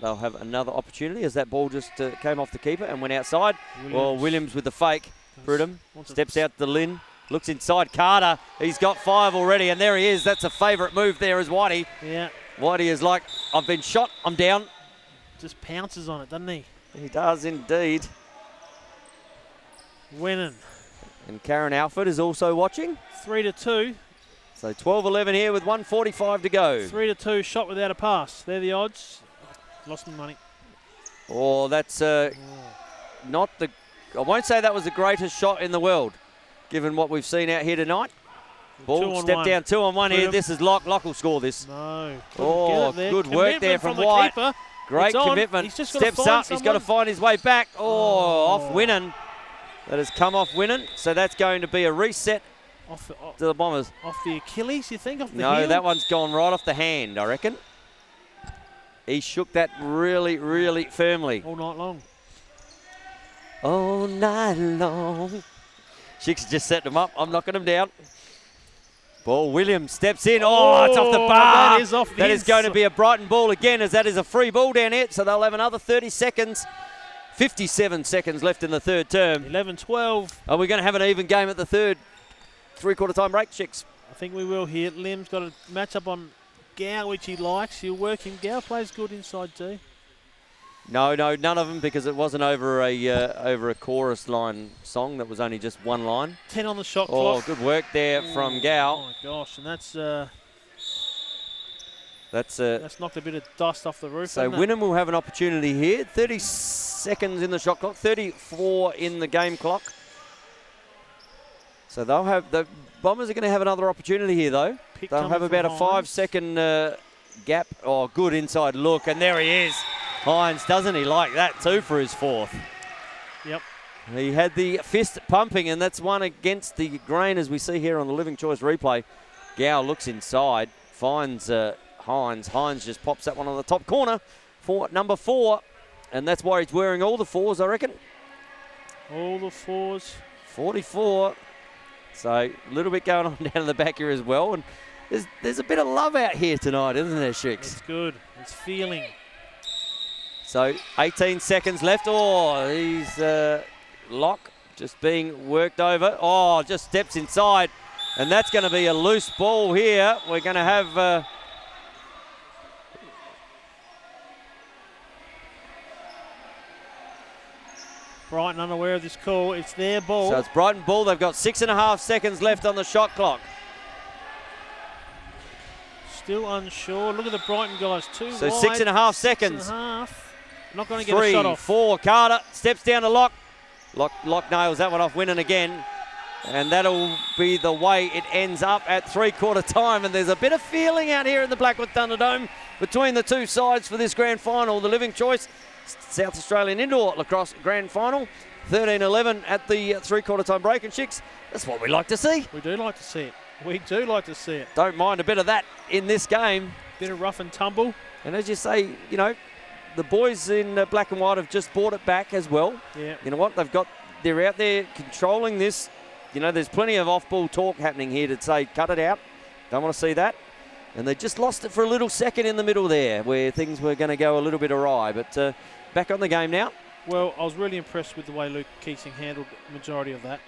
they'll have another opportunity as that ball just came off the keeper and went outside. Well, Williams with the fake. Pridham steps out to Lynn. Looks inside Carter. He's got 5 already, and there he is. That's a favourite move there is Whitey. Yeah. Whitey is like, I've been shot, I'm down. Just pounces on it, doesn't he? He does indeed. Winnan. And Karen Alford is also watching. 3-2. So 12-11 here with 1:45 to go. 3-2, shot without a pass. They're the odds. Lost some money. Oh, that's not the... I won't say that was the greatest shot in the world, given what we've seen out here tonight. Ball step down, 2-on-1 here. This is Lock. Lock will score this. No. Oh, good work there from White. Great commitment. Steps up. He's got to find his way back. Oh, off Winnan. That has come off Winnan. So that's going to be a reset to the Bombers. Off the Achilles, you think? Off the No, heel? that one's gone right off the hand, I reckon. He shook that really, really firmly. All night long. All night long. Shicks just set them up. I'm knocking them down. Ball, Williams steps in. Oh, it's off the bar. That is off the That is going to be a Brighton ball again, as that is a free ball down here. So they'll have another 30 seconds. 57 seconds left in the third term. 11-12. Are we going to have an even game at the third three-quarter time break, Chicks? I think we will here. Lim's got a match up on Gow, which he likes. He'll work him. Gow plays good inside D. No, none of them, because it wasn't over a chorus line song. That was only just one line. 10 on the shot clock. Oh, good work there from Gow. Oh my gosh, and That's knocked a bit of dust off the roof. So Winnan will have an opportunity here. 30 seconds in the shot clock, 34 in the game clock. So they'll have the Bombers are going to have another opportunity here, though. They'll have about a 5-second gap. Oh, good inside look, and there he is. Hines, doesn't he like that too for his fourth? Yep. He had the fist pumping, and that's one against the grain, as we see here on the Living Choice replay. Gow looks inside, finds Hines. Hines just pops that one on the top corner for number 4, and that's why he's wearing all the 4s, I reckon. All the 4s. 44. So a little bit going on down in the back here as well, and there's a bit of love out here tonight, isn't there, Shicks? It's good. It's feeling. So 18 seconds left. Oh, he's Lock just being worked over. Oh, just steps inside. And that's going to be a loose ball here. We're going to have Brighton unaware of this call. It's their ball. So it's Brighton ball. They've got 6.5 seconds left on the shot clock. Still unsure. Look at the Brighton guys. Too So wide. 6.5 seconds. 6.5. Not going to get a shot 3, off. 4. Carter steps down to Lock. Lock nails that one off, winning again. And that'll be the way it ends up at three-quarter time. And there's a bit of feeling out here in the Blackwood Thunderdome between the two sides for this grand final. The Living Choice South Australian Indoor Lacrosse Grand Final. 13-11 at the three-quarter time break. And Chicks, that's what we like to see. We do like to see it. We do like to see it. Don't mind a bit of that in this game. Bit of rough and tumble. And as you say, you know, the boys in black and white have just brought it back as well. Yeah. You know what? They're out there controlling this. You know, there's plenty of off-ball talk happening here to say, cut it out. Don't want to see that. And they just lost it for a little second in the middle there where things were going to go a little bit awry. But back on the game now. Well, I was really impressed with the way Luke Keating handled the majority of that.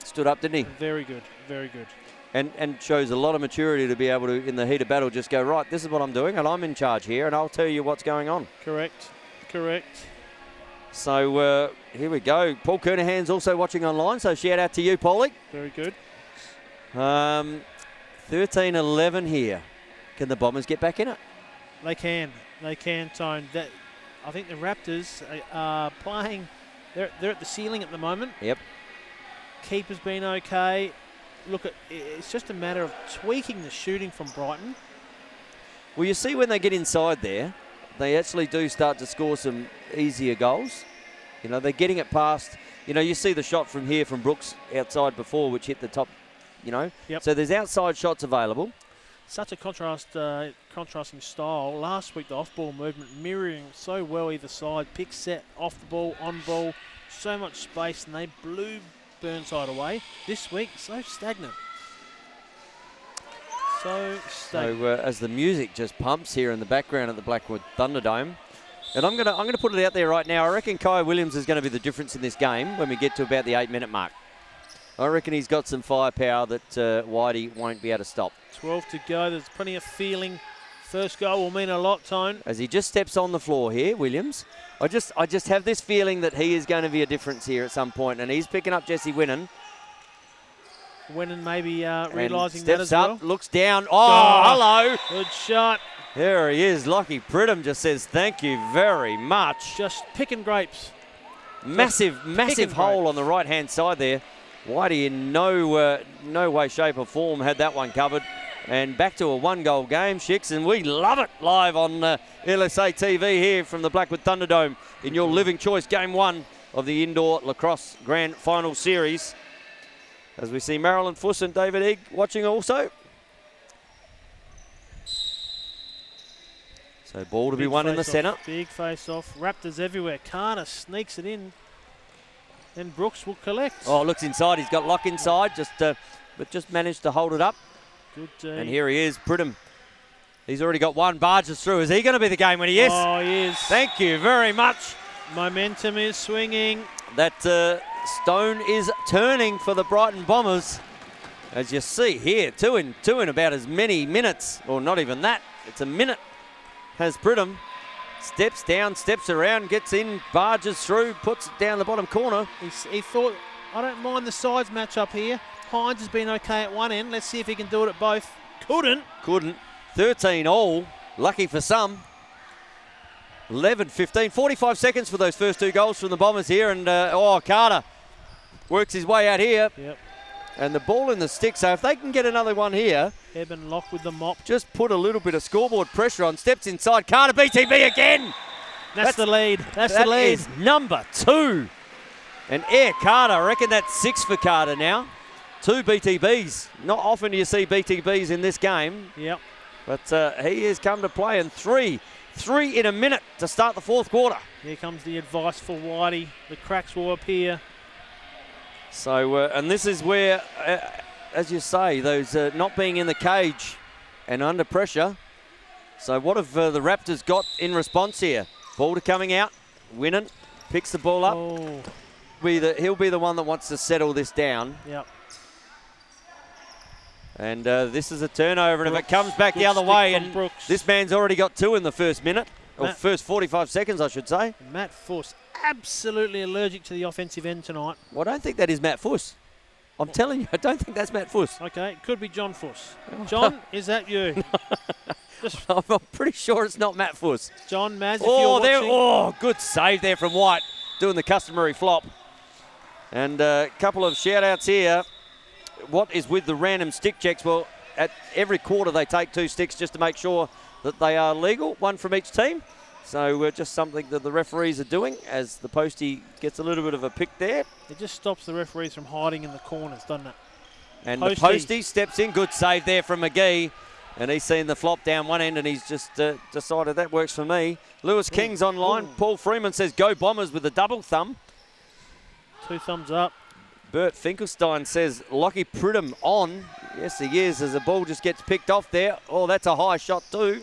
Stood up, didn't he? Very good, very good. And shows a lot of maturity to be able to, in the heat of battle, just go, right, this is what I'm doing, and I'm in charge here, and I'll tell you what's going on. Correct. So here we go. Paul Kernahan's also watching online, so shout out to you, Paulie. Very good. 13-11 here. Can the Bombers get back in it? They can, Tone. I think the Raptors are playing. They're at the ceiling at the moment. Yep. Keeper's been okay. Look, it's just a matter of tweaking the shooting from Brighton. Well, you see when they get inside there, they actually do start to score some easier goals. You know, they're getting it past. You know, you see the shot from here from Brooks outside before, which hit the top, you know. Yep. So there's outside shots available. Such a contrasting style. Last week, the off-ball movement mirroring so well either side. Pick set, off the ball, on ball. So much space, and they blew Burnside away. This week, so stagnant. So as the music just pumps here in the background at the Blackwood Thunderdome, and I'm gonna put it out there right now. I reckon Kai Williams is going to be the difference in this game when we get to about the 8-minute mark. I reckon he's got some firepower that Whitey won't be able to stop. 12 to go. There's plenty of feeling. First goal will mean a lot, Tone. As he just steps on the floor here, Williams. I just have this feeling that he is going to be a difference here at some point, and he's picking up Jesse Winnan. Winnan maybe realising that as well. Steps up, looks down. Oh, hello. Good shot. There he is. Lockie Pridham just says thank you very much. Just picking grapes. Massive hole on the right-hand side there. Whitey in no way, shape or form had that one covered. And back to a one-goal game, Shicks, and we love it live on LSA TV here from the Blackwood Thunderdome in your Living Choice Game 1 of the Indoor Lacrosse Grand Final Series. As we see Marilyn Fuss and David Egg watching also. So ball to be won in the centre. Big face-off. Raptors everywhere. Carter sneaks it in. Then Brooks will collect. Oh, looks inside. He's got Lock inside, but just managed to hold it up. Good D. And here he is, Pridham. He's already got one. Barges through. Is he going to be the game winner? Yes. Oh, he is. Thank you very much. Momentum is swinging. That stone is turning for the Brighton Bombers. As you see here, two in about as many minutes, or not even that. It's a minute. Has Pridham. Steps down, steps around, gets in, barges through, puts it down the bottom corner. He thought, I don't mind the sides match up here. Hines has been okay at one end. Let's see if he can do it at both. Couldn't. 13 all. Lucky for some. 11-15. 45 seconds for those first two goals from the Bombers here. And, Carter works his way out here. Yep. And the ball in the stick. So if they can get another one here. Eben Lock with the mop. Just put a little bit of scoreboard pressure on. Steps inside. Carter BTB again. That's the lead. That's the That lead. is number 2. And Air Carter. I reckon that's 6 for Carter now. 2 BTBs. Not often do you see BTBs in this game. Yep. But he has come to play, and three in a minute to start the fourth quarter. Here comes the advice for Whitey. The cracks will appear. So, and this is where, as you say, those not being in the cage and under pressure. So what have the Raptors got in response here? Ball to coming out. Winnan picks the ball up. Oh. He'll be the one that wants to settle this down. Yep. And this is a turnover, and if it comes back the Good other stick way, from and Brooks. this man's already got 2 in the first minute, or Matt- first 45 seconds, I should say. Matt Fuss absolutely allergic to the offensive end tonight. Well, I don't think that is Matt Fuss. I'm telling you, I don't think that's Matt Fuss. Okay, it could be John Fuss. John, is that you? I'm pretty sure it's not Matt Fuss. John, Maz, if you're watching. Good save there from White, doing the customary flop. And a couple of shout-outs here. What is with the random stick checks? Well, at every quarter they take 2 sticks just to make sure that they are legal, 1 from each team. So just something that the referees are doing as the postie gets a little bit of a pick there. It just stops the referees from hiding in the corners, doesn't it? And the postie steps in. Good save there from McGee. And he's seen the flop down one end and he's just decided that works for me. Lewis King's online. Paul Freeman says go Bombers with a double thumb. 2 thumbs up. Bert Finkelstein says Lockie Pridham on. Yes, he is, as the ball just gets picked off there. Oh, that's a high shot too.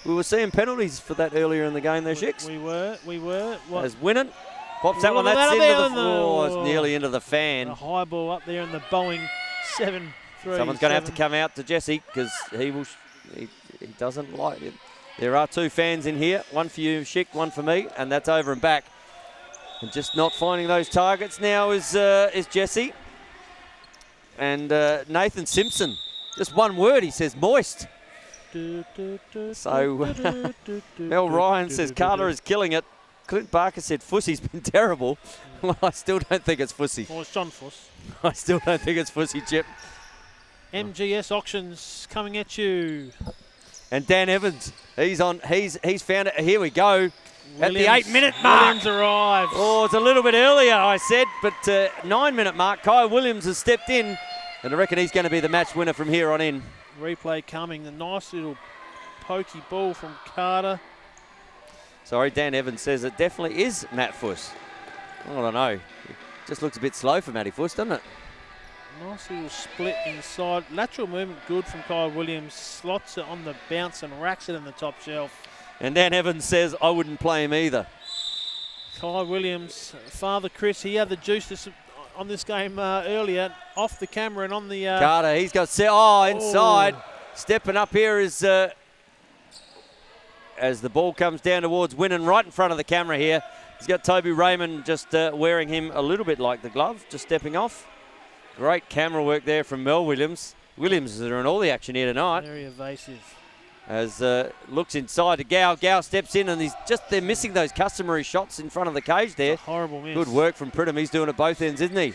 We were seeing penalties for that earlier in the game there, Shicks. We were. What? As Winnan pops that one, that's into the floor. It's nearly into the fan. A high ball up there in the Boeing 7-3. Someone's going to have to come out to Jesse because he doesn't like it. There are 2 fans in here, 1 for you, Schick, 1 for me, and that's over and back. And just not finding those targets now is Jesse. And Nathan Simpson, just 1 word, he says moist. So Mel Ryan says Carter is killing it. Clint Barker said Fussy's been terrible. Well, I still don't think it's Fussy. Well, it's John Fuss. I still don't think it's Fussy, Chip. MGS Auctions coming at you. And Dan Evans, he's on. He's found it. Here we go. At the 8-minute mark. Williams arrives. Oh, it's a little bit earlier, I said, but 9-minute mark. Kai Williams has stepped in, and I reckon he's going to be the match winner from here on in. Replay coming. The nice little pokey ball from Carter. Sorry, Dan Evans says it definitely is Matt Fuss. I don't know. It just looks a bit slow for Matty Fuss, doesn't it? Nice little split inside. Lateral movement good from Kai Williams. Slots it on the bounce and racks it in the top shelf. And Dan Evans says, I wouldn't play him either. Kai Williams, Father Chris, he had the juice on this game earlier, off the camera and on the... Carter, he's got inside. Oh. Stepping up here is... as the ball comes down towards Winnan, right in front of the camera here. He's got Toby Raymond just wearing him a little bit like the glove, just stepping off. Great camera work there from Mel Williams. Williams are in all the action here tonight. Very evasive. As looks inside to Gow. Gow steps in and they're missing those customary shots in front of the cage there. Horrible miss. Good work from Pridham. He's doing it both ends, isn't he?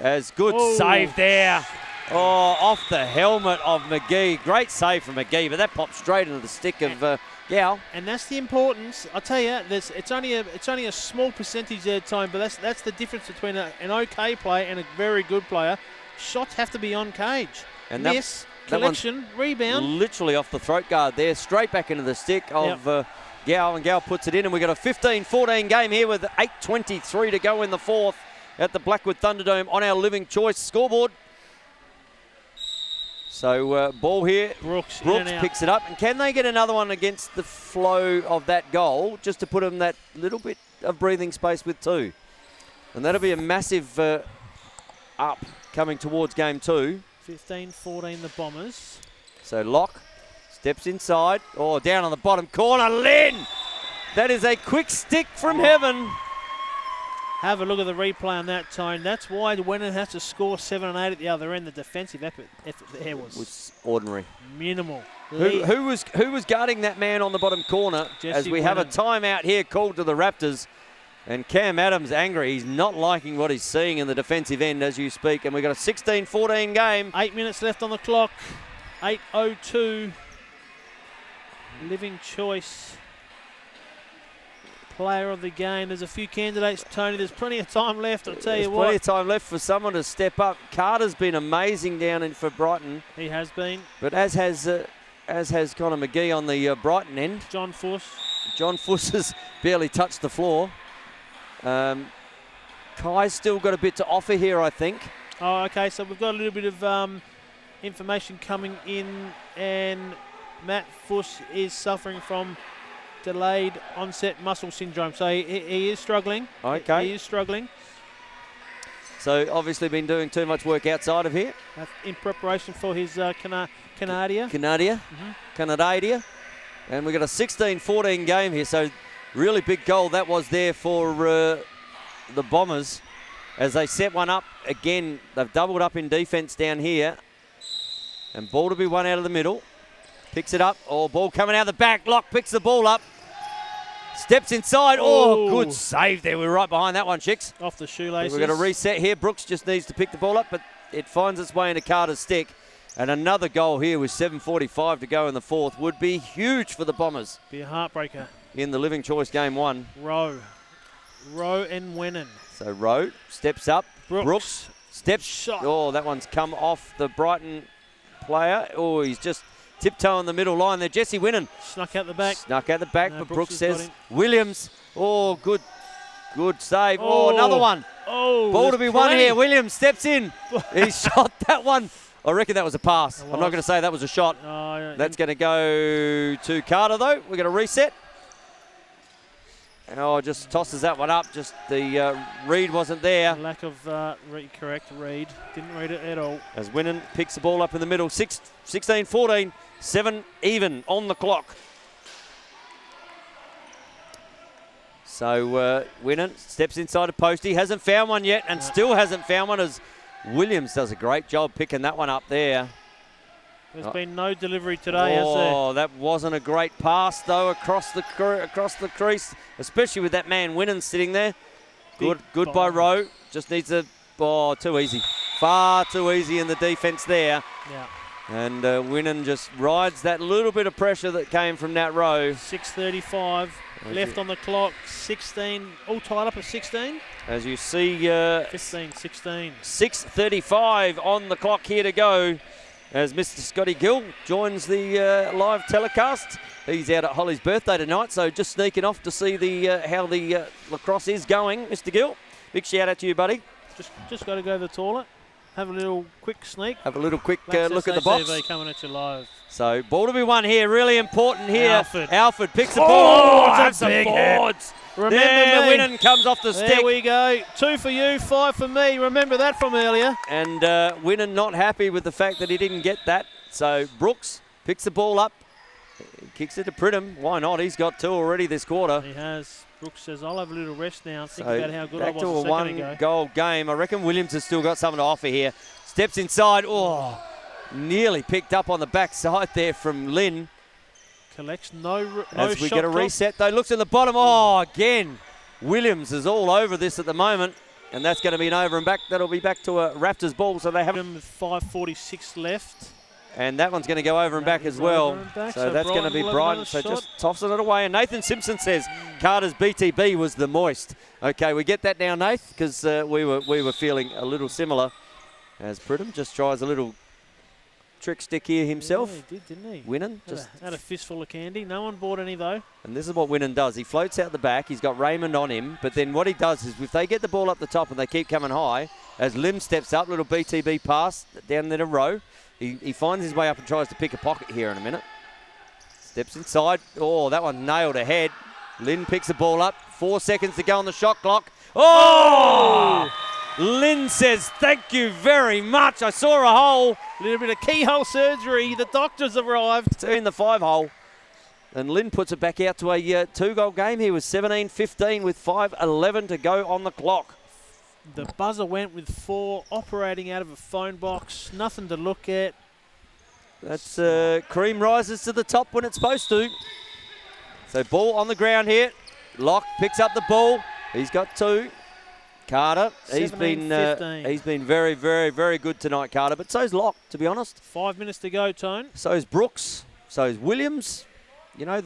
As good save there. Oh, off the helmet of McGee. Great save from McGee, but that popped straight into the stick of Gow. And that's the importance. I tell you, it's only a small percentage at a time, but that's the difference between an okay player and a very good player. Shots have to be on cage. And miss, collection, rebound. Literally off the throat guard there, straight back into the stick of Gow, and Gow puts it in, and we've got a 15-14 game here with 8:23 to go in the 4th at the Blackwood Thunderdome on our Living Choice scoreboard. So ball here, Brooks picks it up, and can they get another one against the flow of that goal just to put them that little bit of breathing space with 2? And that'll be a massive up coming towards game 2. 15-14 the Bombers. So Locke steps inside. Oh, down on the bottom corner. Lynn! That is a quick stick from heaven. Have a look at the replay on that, Tone. That's why Winnan has to score 7 and 8 at the other end. The defensive effort there was ordinary. Minimal. Who was guarding that man on the bottom corner? Jesse as we Winnan. have a timeout here called to the Raptors. And Cam Adams angry. He's not liking what he's seeing in the defensive end as you speak. And we've got a 16-14 game. 8 minutes left on the clock. 8:02. Living Choice player of the game. There's a few candidates, Tony. There's plenty of time left, I'll tell you what. Plenty of time left for someone to step up. Carter's been amazing down in for Brighton. He has been. But as has Connor McGee on the Brighton end. John Fuss. John Fuss has barely touched the floor. Kai's still got a bit to offer here, I think. Oh, okay. So we've got a little bit of information coming in, and Matt Fuss is suffering from delayed onset muscle syndrome. So he is struggling. Okay. He is struggling. So obviously been doing too much work outside of here. In preparation for his Canadia. Canadia. And we've got a 16-14 game here. So really big goal that was there for the Bombers as they set one up again. They've doubled up in defence down here. And ball to be won out of the middle. Picks it up. Oh, ball coming out the back. Locke picks the ball up. Steps inside. Oh, good save there. We're right behind that one, Chicks. Off the shoelaces. We're going to reset here. Brooks just needs to pick the ball up, but it finds its way into Carter's stick. And another goal here with 7:45 to go in the fourth would be huge for the Bombers. Be a heartbreaker. In the Living Choice Game 1. Rowe and Winnan. So Rowe steps up. Brooks steps. Shot. Oh, that one's come off the Brighton player. Oh, he's just tiptoeing the middle line there. Jesse Winnan. Snuck out the back. Snuck out the back, No, but Brooks Brooks has says got Williams. Oh, good save. Oh, another one. Oh, Ball to be won here. Williams steps in. He shot that one. I reckon that was a pass. I'm not going to say that was a shot. That's going to go to Carter, though. We're going to reset. Oh, just tosses that one up. Just the read wasn't there. Lack of correct read. Didn't read it at all. As Winnan picks the ball up in the middle. 16-14. 7 even on the clock. So Winnan steps inside a post. He hasn't found one yet and still hasn't found one as Williams does a great job picking that one up there. There's been no delivery today, has there? Oh, that wasn't a great pass, though, across the crease, especially with that man Winnan sitting there. Good by Rowe. Just needs a... Oh, too easy. Far too easy in the defence there. Yeah. And Winnan just rides that little bit of pressure that came from Nat Rowe. 6:35 left on the clock. 16, all tied up at 16. As you see... 15, 16. 6:35 on the clock here to go. As Mr. Scotty Gill joins the live telecast. He's out at Holly's birthday tonight, so just sneaking off to see the how the lacrosse is going, Mr. Gill. Big shout out to you, buddy. Just got to go to the toilet. Have a little quick sneak. Have a little quick look at the box. TV coming at you live. So ball to be won here, really important here. Alford picks the ball. Oh, that's some boards. Remember me. Winnan comes off the stick. There we go. 2 for you, 5 for me. Remember that from earlier. And Winnan not happy with the fact that he didn't get that. So Brooks picks the ball up. He kicks it to Pridham. Why not? He's got 2 already this quarter. He has. Brooks says, I'll have a little rest now. Think about how good I was back to a a second ago. 1-goal game. I reckon Williams has still got something to offer here. Steps inside. Oh, nearly picked up on the backside there from Lynn. Collects no As we shot get a clock. reset, though, looks at the bottom. Oh, again. Williams is all over this at the moment. And that's going to be an over and back. That'll be back to a Raptors ball. So they have 5:46 left. And that one's going to go over and back as well. So that's going to be Brighton. So just tossing it away. And Nathan Simpson says Carter's BTB was the moist. Okay, we get that now, Nath, because we were feeling a little similar. As Pridham just tries a little trick stick here himself. Yeah, he did, didn't he? Winnan. Had a fistful of candy. No one bought any, though. And this is what Winnan does. He floats out the back. He's got Raymond on him. But then what he does is if they get the ball up the top and they keep coming high, as Lim steps up, little BTB pass down there to Rowe. He finds his way up and tries to pick a pocket here in a minute. Steps inside. Oh, that one nailed ahead. Lynn picks the ball up. 4 seconds to go on the shot clock. Oh! Lynn says, thank you very much. I saw a hole. A little bit of keyhole surgery. The doctors arrived. In the 5-hole. And Lynn puts it back out to a 2-goal game here with 17-15 with 5:11 to go on the clock. The buzzer went with 4, operating out of a phone box. Nothing to look at. That's cream rises to the top when it's supposed to. So ball on the ground here. Locke picks up the ball. He's got 2. Carter, he's been very, very, very good tonight, Carter. But so's Locke, to be honest. 5 minutes to go, Tone. So's Brooks. So's Williams. You know,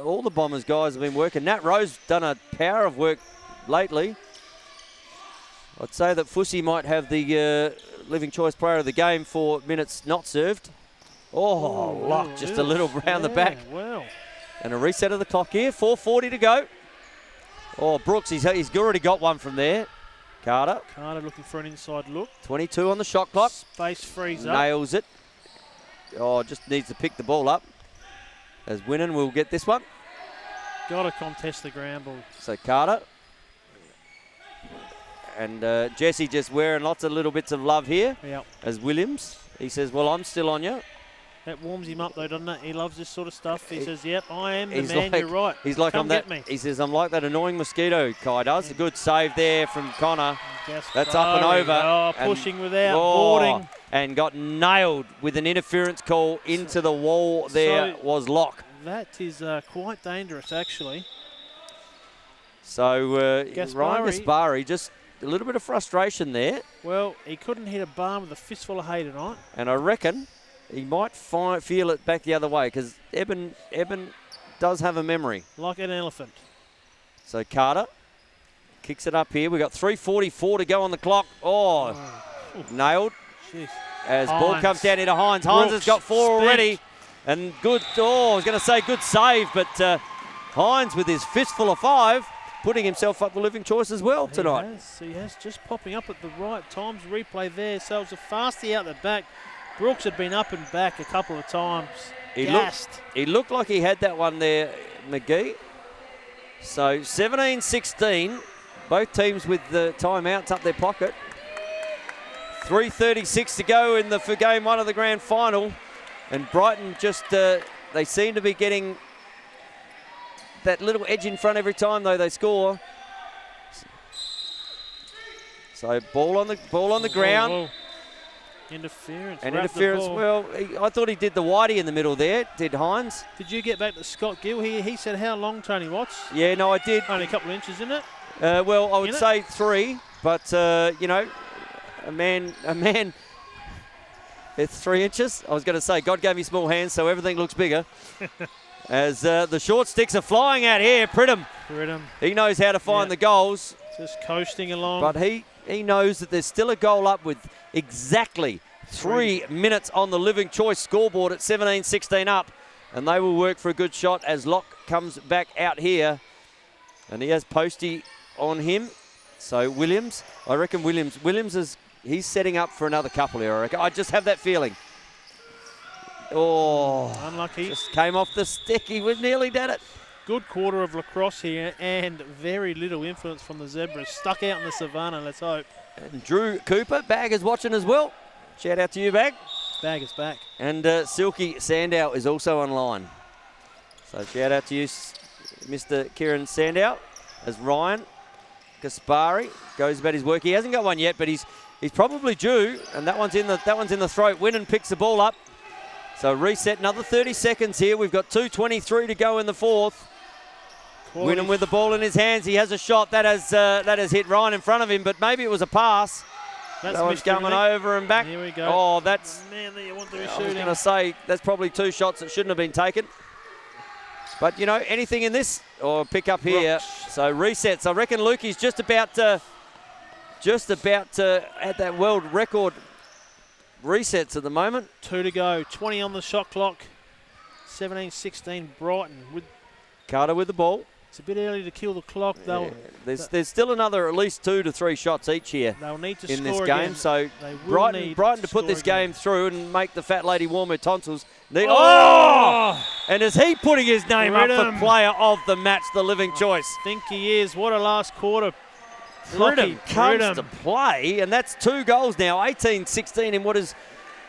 all the Bombers guys have been working. Nat Rowe's done a power of work lately. I'd say that Fussy might have the Living Choice Player of the Game for minutes not served. Oh, Locke, just a little round the back. Well. And a reset of the clock here, 4:40 to go. Oh, Brooks, he's already got one from there. Carter looking for an inside look. 22 on the shot clock. Space frees up. Nails it. Oh, just needs to pick the ball up. As Winnan will get this one. Got to contest the ground ball. So Carter. And Jesse just wearing lots of little bits of love here. Yep. As Williams. He says, well, I'm still on you. That warms him up, though, doesn't it? He loves this sort of stuff. He says, yep, I am the He's man, like, you're right. He's like, Come I'm that. get me. He says, I'm like that annoying mosquito, Kai does. A good save there from Connor. That's up and over. Oh, pushing without boarding. And got nailed with an interference call into the wall there was Locke. That is quite dangerous, actually. So Ryan Gaspari, just a little bit of frustration there. Well, he couldn't hit a bar with a fistful of hay tonight. And I reckon he might feel it back the other way because Eben does have a memory. Like an elephant. So Carter kicks it up here. We've got 3:44 to go on the clock. Oh. Nailed. Jeez. As ball comes down into Hines. Hines has got 4 already. And good, I was going to say good save, but Hines with his fistful of 5, putting himself up the living choice as well tonight. He has, just popping up at the right times. Replay there, so it was a fasty out the back. Brooks had been up and back a couple of times. He looked like he had that one there, McGee. So 17-16, both teams with the timeouts up their pocket. 3:36 to go in for game 1 of the grand final. And Brighton just, they seem to be getting that little edge in front every time, though, they score. So ball on the ground. Whoa. Interference. And interference. Well, I thought he did the whitey in the middle there, did Hines. Did you get back to Scott Gill? He said how long, Tony Watts? Yeah, no, I did. Only a couple of inches, isn't it? Well, I would say 3, but, you know, a man, it's 3 inches. I was going to say, God gave me small hands, so everything looks bigger. As the short sticks are flying out here. Pridham. He knows how to find the goals. Just coasting along. But he knows that there's still a goal up with exactly 3 minutes on the living choice scoreboard at 17-16 up. And they will work for a good shot as Locke comes back out here. And he has Posty on him. So Williams, I reckon Williams he's setting up for another couple here, I reckon. I just have that feeling. Oh, unlucky. Just came off the stick. He was nearly done it. Good quarter of Lacrosse here and very little influence from the Zebras. Stuck out in the savannah, let's hope. And Drew Cooper, Bag is watching as well. Shout out to you, Bag. Bag is back. And Silky Sandow is also online. So shout out to you, Mr. Kieran Sandow, as Ryan Gaspari goes about his work. He hasn't got one yet, but he's probably due, and that one's in the throat. Winnan picks the ball up. So reset, another 30 seconds here. We've got 2:23 to go in the 4th. Winnan with the ball in his hands. He has a shot that has hit Ryan in front of him, but maybe it was a pass. That's that one's coming over and back. Here we go. Oh, that's. Man, that you want to be I shooting. was going to say that's probably 2 shots that shouldn't have been taken. But you know, anything in this or pick up here. Rocks. So resets. I reckon Lukey's just about to at that world record resets at the moment. 2 to go. 20 on the shot clock. 17-16 Brighton. Carter with the ball. It's a bit early to kill the clock. There's still another at least 2 to 3 shots each here. They'll need to in score this again. game. So Brighton to put this game through and make the fat lady warm her tonsils. Oh! And is he putting his name up for player of the match, the living choice? I think he is. What a last quarter. Pridham comes to play, and that's 2 goals now, 18-16 in what is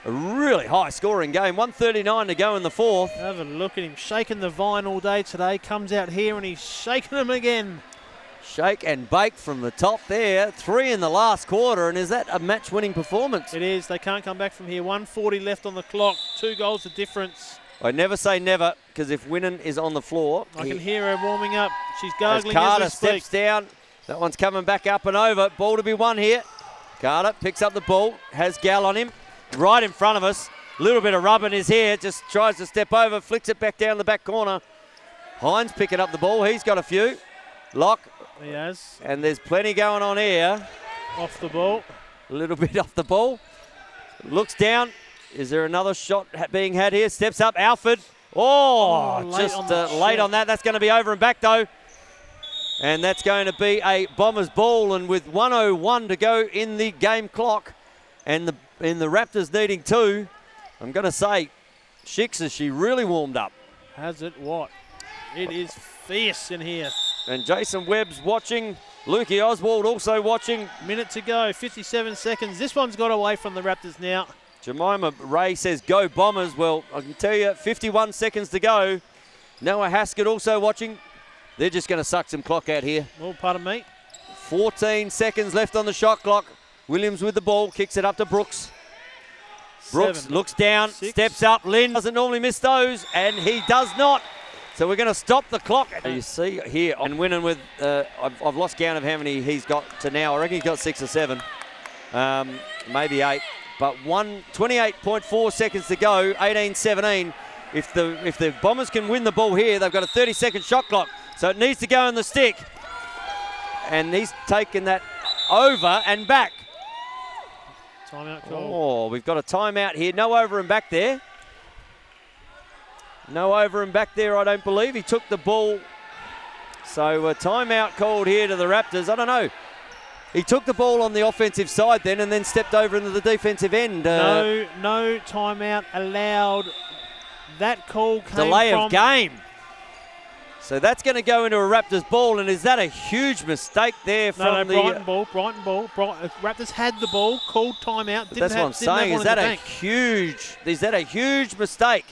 a really high scoring game. 1:39 to go in the 4th. Have a look at him, shaking the vine all day today. Comes out here and he's shaking them again. Shake and bake from the top there. 3 in the last quarter, and is that a match-winning performance? It is. They can't come back from here. 1:40 left on the clock. 2 goals the difference. I never say never, because if Winnan is on the floor, I can hear her warming up. She's gargling as Carter as we speak. steps down. That one's coming back up and over. Ball to be won here. Carter picks up the ball, has Gal on him, right in front of us. A little bit of rub in his hair, just tries to step over, flicks it back down the back corner. Hines picking up the ball. He's got a few. Locke. He has. And there's plenty going on here. Off the ball. A little bit off the ball. Looks down. Is there another shot being had here? Steps up. Alford. Just late on that. That's going to be over and back, though. And that's going to be a Bombers ball. And with 1:01 to go in the game clock, and the Raptors needing 2, I'm going to say, Shix, has she really warmed up? Has it what? It is fierce in here. And Jason Webb's watching. Lukey Oswald also watching. Minute to go, 57 seconds. This one's got away from the Raptors now. Jemima Ray says, go Bombers. Well, I can tell you, 51 seconds to go. Noah Haskett also watching. They're just going to suck some clock out here. Well, pardon me. 14 seconds left on the shot clock. Williams with the ball, kicks it up to Brooks. Brooks looks down, 6. steps up. Lynn doesn't normally miss those, and he does not. So we're going to stop the clock. You see here, on winning with, I've lost count of how many he's got to now. I reckon he's got 6 or 7, maybe 8. But 28.4 seconds to go, 18-17. If the Bombers can win the ball here, they've got a 30-second shot clock. So it needs to go in the stick. And he's taken that over and back. Timeout call. Oh, we've got a timeout here. No over and back there. No over and back there, I don't believe. He took the ball. So a timeout called here to the Raptors. I don't know. He took the ball on the offensive side then and then stepped over into the defensive end. No timeout allowed. That call came delay from of game. So that's going to go into a Raptors ball, and is that a huge mistake there from the... Brighton ball. Raptors had the ball, called timeout. That's what I'm saying. Is that a huge mistake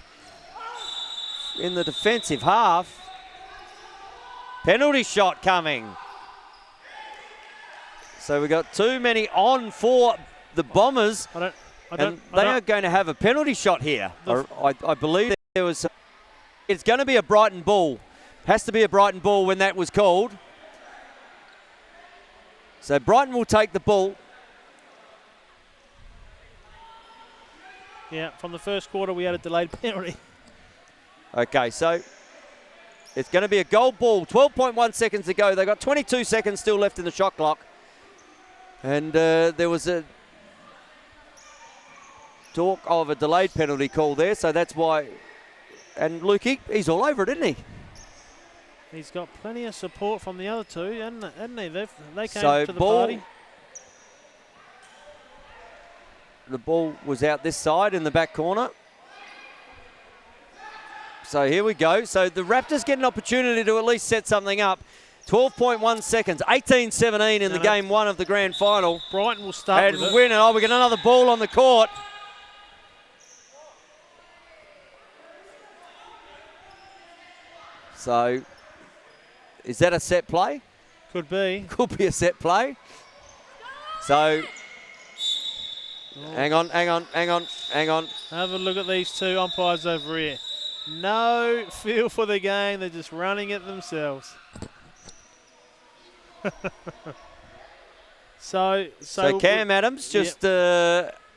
in the defensive half? Penalty shot coming. So we got too many on for the Bombers. They are going to have a penalty shot here. I believe there was... It's going to be a Brighton ball. Has to be a Brighton ball when that was called. So Brighton will take the ball. Yeah, from the first quarter we had a delayed penalty. Okay, so it's going to be a goal ball. 12.1 seconds to go. They've got 22 seconds still left in the shot clock. And there was a talk of a delayed penalty call there, so that's why. And Luke, he's all over it, isn't he? He's got plenty of support from the other two, hasn't he? They came to the party. The ball was out this side in the back corner. So here we go. So the Raptors get an opportunity to at least set something up. 12.1 seconds, 18-17 in the game one of the grand final. Brighton will start with it. Win it. Oh, we get another ball on the court. So, is that a set play? Could be. Could be a set play. So, hang on. Have a look at these two umpires over here. No feel for the game. They're just running it themselves. So Cam Adams just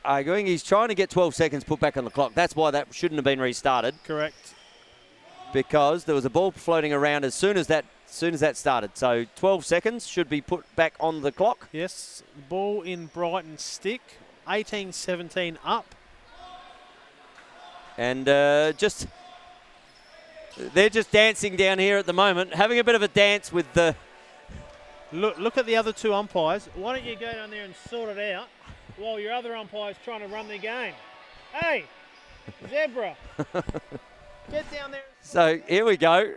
arguing. He's trying to get 12 seconds put back on the clock. That's why that shouldn't have been restarted. Correct. Because there was a ball floating around as soon as that started. So 12 seconds should be put back on the clock. Yes, ball in Brighton stick. 18-17 up. And they're just dancing down here at the moment, having a bit of a dance with the... Look at the other two umpires. Why don't you go down there and sort it out while your other umpire's trying to run their game? Hey, Zebra, get down there. So here we go.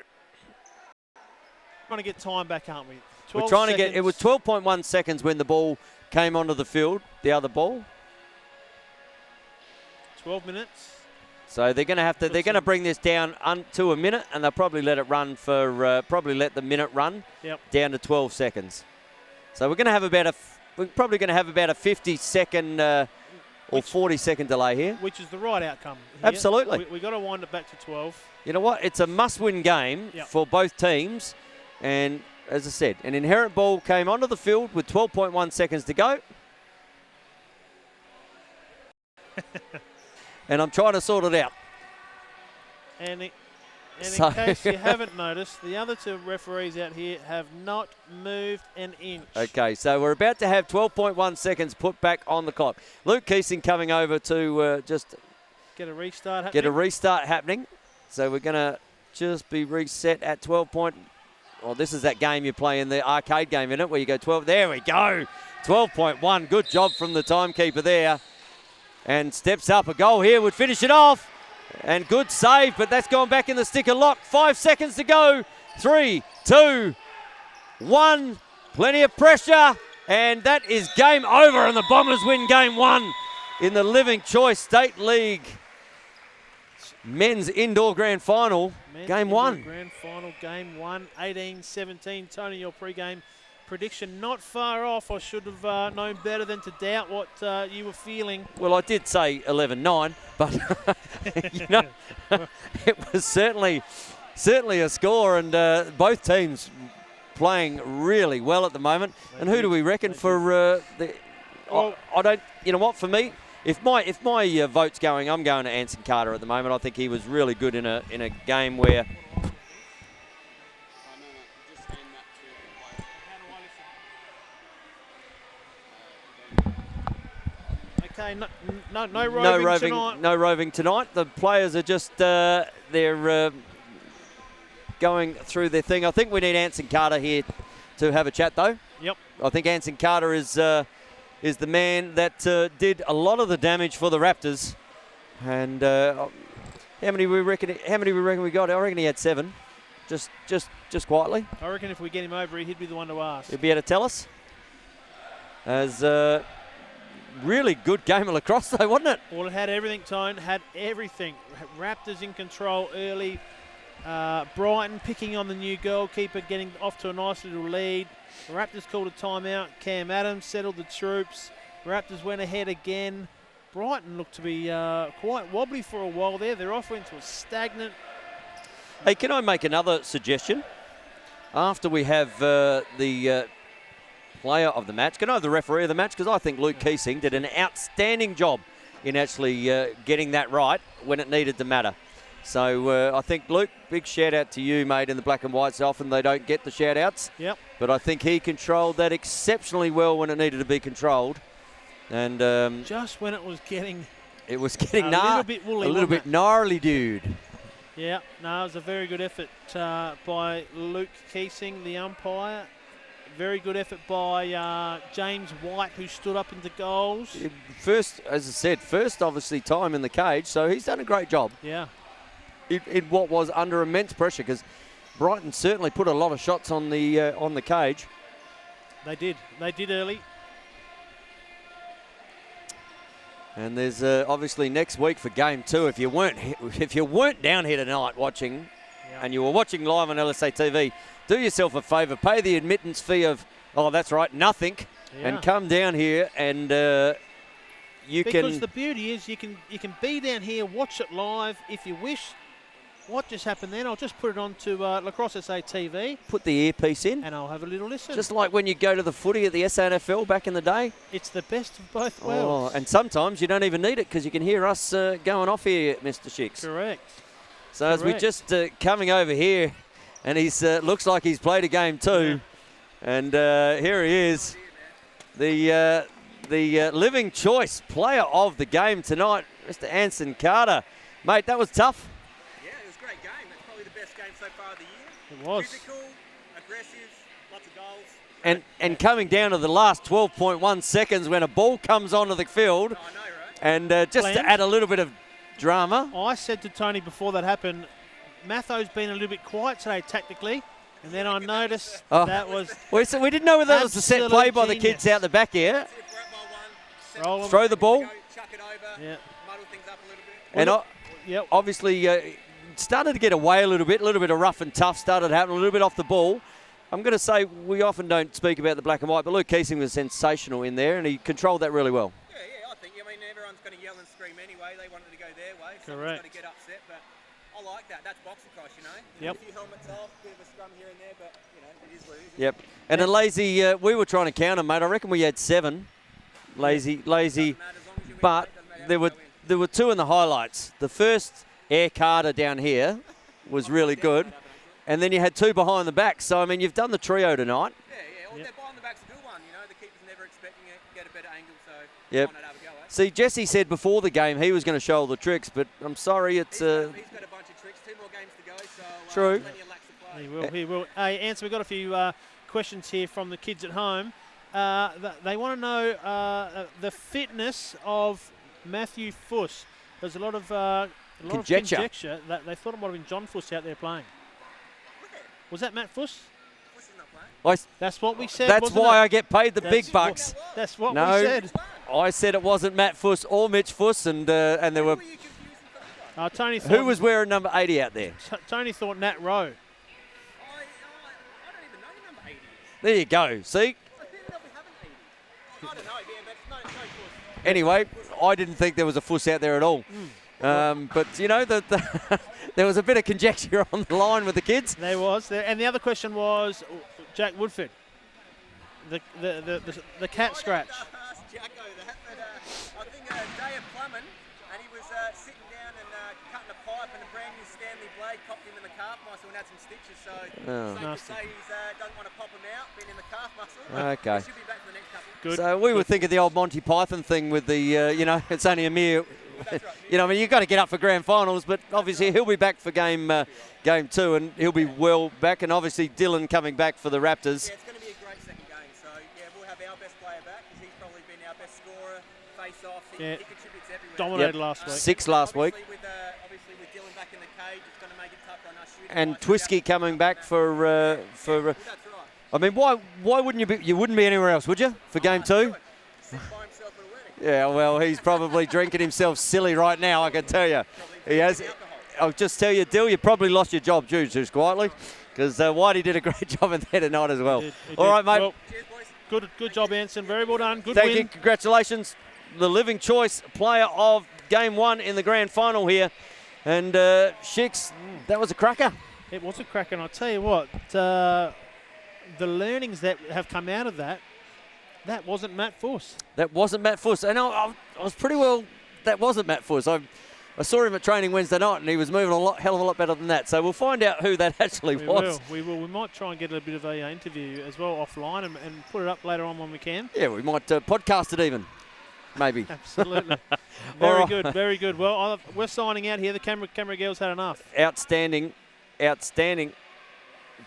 Trying to get time back, aren't we? We're trying to get... It was 12.1 seconds when the ball came onto the field, the other ball. 12 minutes. So they're going to have to. They're going to bring this down to a minute, and they'll probably let it run for. Probably let the minute run down to 12 seconds. So we're going to have about We're probably going to have about a 50-second or 40-second delay here. Which is the right outcome. Here. Absolutely. We got to wind it back to 12. You know what? It's a must-win game for both teams, and as I said, an inherent ball came onto the field with 12.1 seconds to go. And I'm trying to sort it out. And in case you haven't noticed, the other two referees out here have not moved an inch. Okay, so we're about to have 12.1 seconds put back on the clock. Luke Keesing coming over to just get a restart happening. So we're going to just be reset at 12 point. Well, this is that game you play in the arcade game, isn't it? Where you go 12. There we go. 12.1. Good job from the timekeeper there. And steps up. A goal here would finish it off. And good save, but that's gone back in the sticker lock. 5 seconds to go. 3, 2, 1. Plenty of pressure. And that is game over, and the Bombers win game one. in the Living Choice State League Men's Indoor Grand Final, Game 1. Grand Final, Game 1, 18-17. Tony, your pre-game prediction not far off. I should have known better than to doubt what you were feeling. Well, I did say 11-9, but you know, it was certainly a score, and both teams playing really well at the moment. And who do we reckon for the? I don't. You know what? For me, if my vote's going, I'm going to Anson Carter at the moment. I think he was really good in a game where. Okay, no roving tonight. No roving tonight. The players are just they're going through their thing. I think we need Anson Carter here to have a chat, though. Yep. I think Anson Carter is the man that did a lot of the damage for the Raptors. And how many we reckon we got? I reckon he had 7. Just quietly. I reckon if we get him over, he'd be the one to ask. He'd be able to tell us. As really good game of lacrosse, though, wasn't it? Well, it had everything, Tone. Had everything. Raptors in control early. Brighton picking on the new goalkeeper, getting off to a nice little lead. The Raptors called a timeout. Cam Adams settled the troops. Raptors went ahead again. Brighton looked to be quite wobbly for a while there. Their offense was stagnant. Hey, can I make another suggestion? After we have the player of the match, can I have the referee of the match? Because I think Luke Keesing did an outstanding job in actually getting that right when it needed to matter. So I think, Luke, big shout out to you, mate, in the black and whites. Often they don't get the shout outs. Yep. But I think he controlled that exceptionally well when it needed to be controlled. And just when it was getting a little bit woolly, a little bit gnarly, dude. Yeah, no, it was a very good effort by Luke Keesing, the umpire. Very good effort by James White, who stood up into goals. First, as I said, obviously time in the cage, so he's done a great job. Yeah. In what was under immense pressure, because Brighton certainly put a lot of shots on the cage. They did early. And there's obviously next week for Game 2. If you weren't down here tonight watching, and you were watching live on LSA TV, do yourself a favour, pay the admittance fee of nothing, and come down here and you can. Because the beauty is you can be down here, watch it live if you wish. What just happened then? I'll just put it on to Lacrosse SA TV. Put the earpiece in. And I'll have a little listen. Just like when you go to the footy at the SANFL back in the day. It's the best of both worlds. And sometimes you don't even need it because you can hear us going off here, Mr. Shicks. Correct. So as we just coming over here, and he's looks like he's played a game too. Yeah. And here he is, the Living Choice player of the game tonight, Mr. Anson Carter. Mate, that was tough. It was. Physical, aggressive, lots of goals. And coming down to the last 12.1 seconds when a ball comes onto the field. I know, right? And just to add a little bit of drama. I said to Tony before that happened, Matho's been a little bit quiet today tactically. And then I noticed that was... We didn't know whether that was a set play by the kids out the back here. Throw the ball. Chuck it over, muddle things up a And little bit. obviously... started to get away a little bit of rough and tough started happening, a little bit off the ball. I'm going to say we often don't speak about the black and white, but Luke Keesing was sensational in there, and he controlled that really well. Yeah, I think. I mean, everyone's going to yell and scream anyway. They wanted to go their way. Correct. Someone's going to get upset, but I like that. That's boxing cross, you know. Yep. A few helmets off, a bit of a scrum here and there, but, you know, it is what it is. Yep. And a lazy, we were trying to count him, mate. I reckon we had 7. Lazy. But there were 2 in the highlights. The first Air Carter down here was really good. And then you had 2 behind the back. So, I mean, you've done the trio tonight. Yeah. Well, they're behind the back's a good one, you know. The keeper's never expecting it, get a better angle, so yep. why not have a go, eh? See, Jesse said before the game he was going to show all the tricks, but I'm sorry, it's... He's got a bunch of tricks, 2 more games to go, so... True. Plenty of laps to play. He will. Hey, Anson, we've got a few questions here from the kids at home. They want to know the fitness of Matthew Fuss. There's a lot of conjecture that they thought it might have been John Fuss out there playing. Was that Matt Fuss? Fuss is not playing. That's what we said. That's why it? I get paid the big bucks. That's what No. we said. I said it wasn't Matt Fuss or Mitch Fuss, and there were. Who were you confusing for the guy? Tony thought Who was wearing number 80 out there? Tony thought Nat Rowe. I don't even know who number 80 is. There you go. See. I think they'll be having 80. I don't know, yeah, but no force. Anyway, I didn't think there was a Fuss out there at all. But you know there was a bit of conjecture on the line with the kids. There was, and the other question was Jack Woodford, the cat scratch. I asked Jacko that, but I think Day of Plumbing, and he was sitting down and cutting a pipe, and a brand new Stanley blade popped him in the calf muscle and had some stitches. So safe to say he doesn't want to pop him out, being in the calf muscle. Okay. He should be back for the next couple. Good. So we were thinking the old Monty Python thing with the, it's only a mere, That's right. you've got to get up for grand finals, but obviously he'll be back for game 2, and he'll be well back, and obviously Dylan coming back for the Raptors. Yeah, it's going to be a great second game. So, yeah, we'll have our best player back because he's probably been our best scorer, face-offs. He contributes everywhere. Dominated last week. 6 last week. Obviously, with Dylan back in the cage, it's going to make it tough on us shooting. And Twisky coming back for Well, that's right. I mean, why wouldn't you wouldn't be anywhere else, would you, for game 2? Sit by himself at a wedding. Yeah, well, he's probably drinking himself silly right now, I can tell you. He has. I'll just tell you, Dill, you probably lost your job, just quietly, because Whitey did a great job in there tonight as well. He All did. right, mate. Well, Cheers, boys. good job, Anson. Very well done. Good Thank win. you. Congratulations. The living choice player of game 1 in the grand final here. And Shix, that was a cracker. It was a cracker, and I'll tell you what, the learnings that have come out of that wasn't Matt Fuss. That wasn't Matt Fuss. And I was pretty well, that wasn't Matt Fuss. I saw him at training Wednesday night, and he was moving hell of a lot better than that. So we'll find out who that actually was. We will. We might try and get a bit of a interview as well offline and put it up later on when we can. Yeah, we might podcast it even, maybe. Absolutely. All right. Good, very good. Well, we're signing out here. The camera girls had enough. Outstanding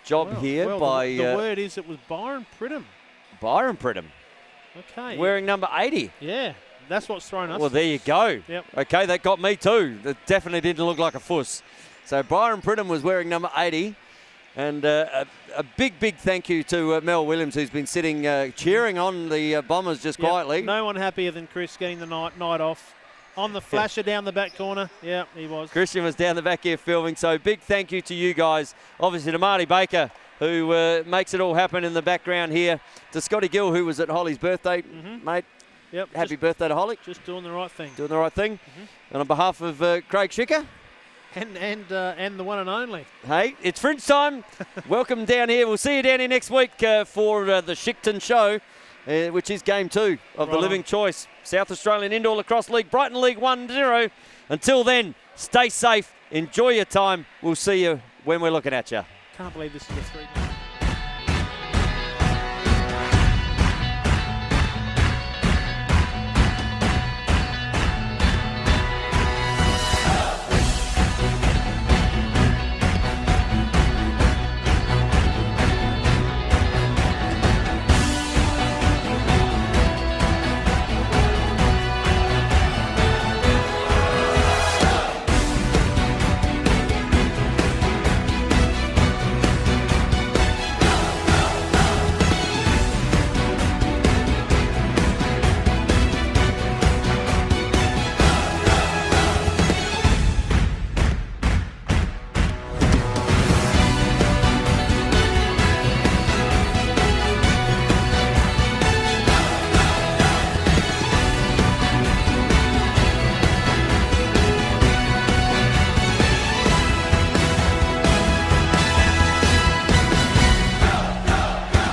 job here by the word is it was Byron Pridham. Byron Pridham. Okay. Wearing number 80. Yeah, that's what's thrown us. Well, there you go. Yep. Okay, that got me too. That definitely didn't look like a Fuss. So Byron Pridham was wearing number 80. And a big thank you to Mel Williams, who's been sitting cheering on the Bombers just quietly. No one happier than Chris getting the night off. On the flasher down the back corner. Yeah, he was. Christian was down the back here filming. So big thank you to you guys. Obviously to Marty Baker, who makes it all happen in the background here. To Scotty Gill, who was at Holly's birthday, mate. Yep. Happy birthday to Holly. Just doing the right thing. Doing the right thing. And on behalf of Craig Schicker. And the one and only. Hey, it's Fringe time. Welcome down here. We'll see you down here next week for the Shicton Show, which is game 2 of the Living Choice South Australian Indoor Lacrosse League, Brighton League 1-0. Until then, stay safe. Enjoy your time. We'll see you when we're looking at you. Can't believe this is a 3-game.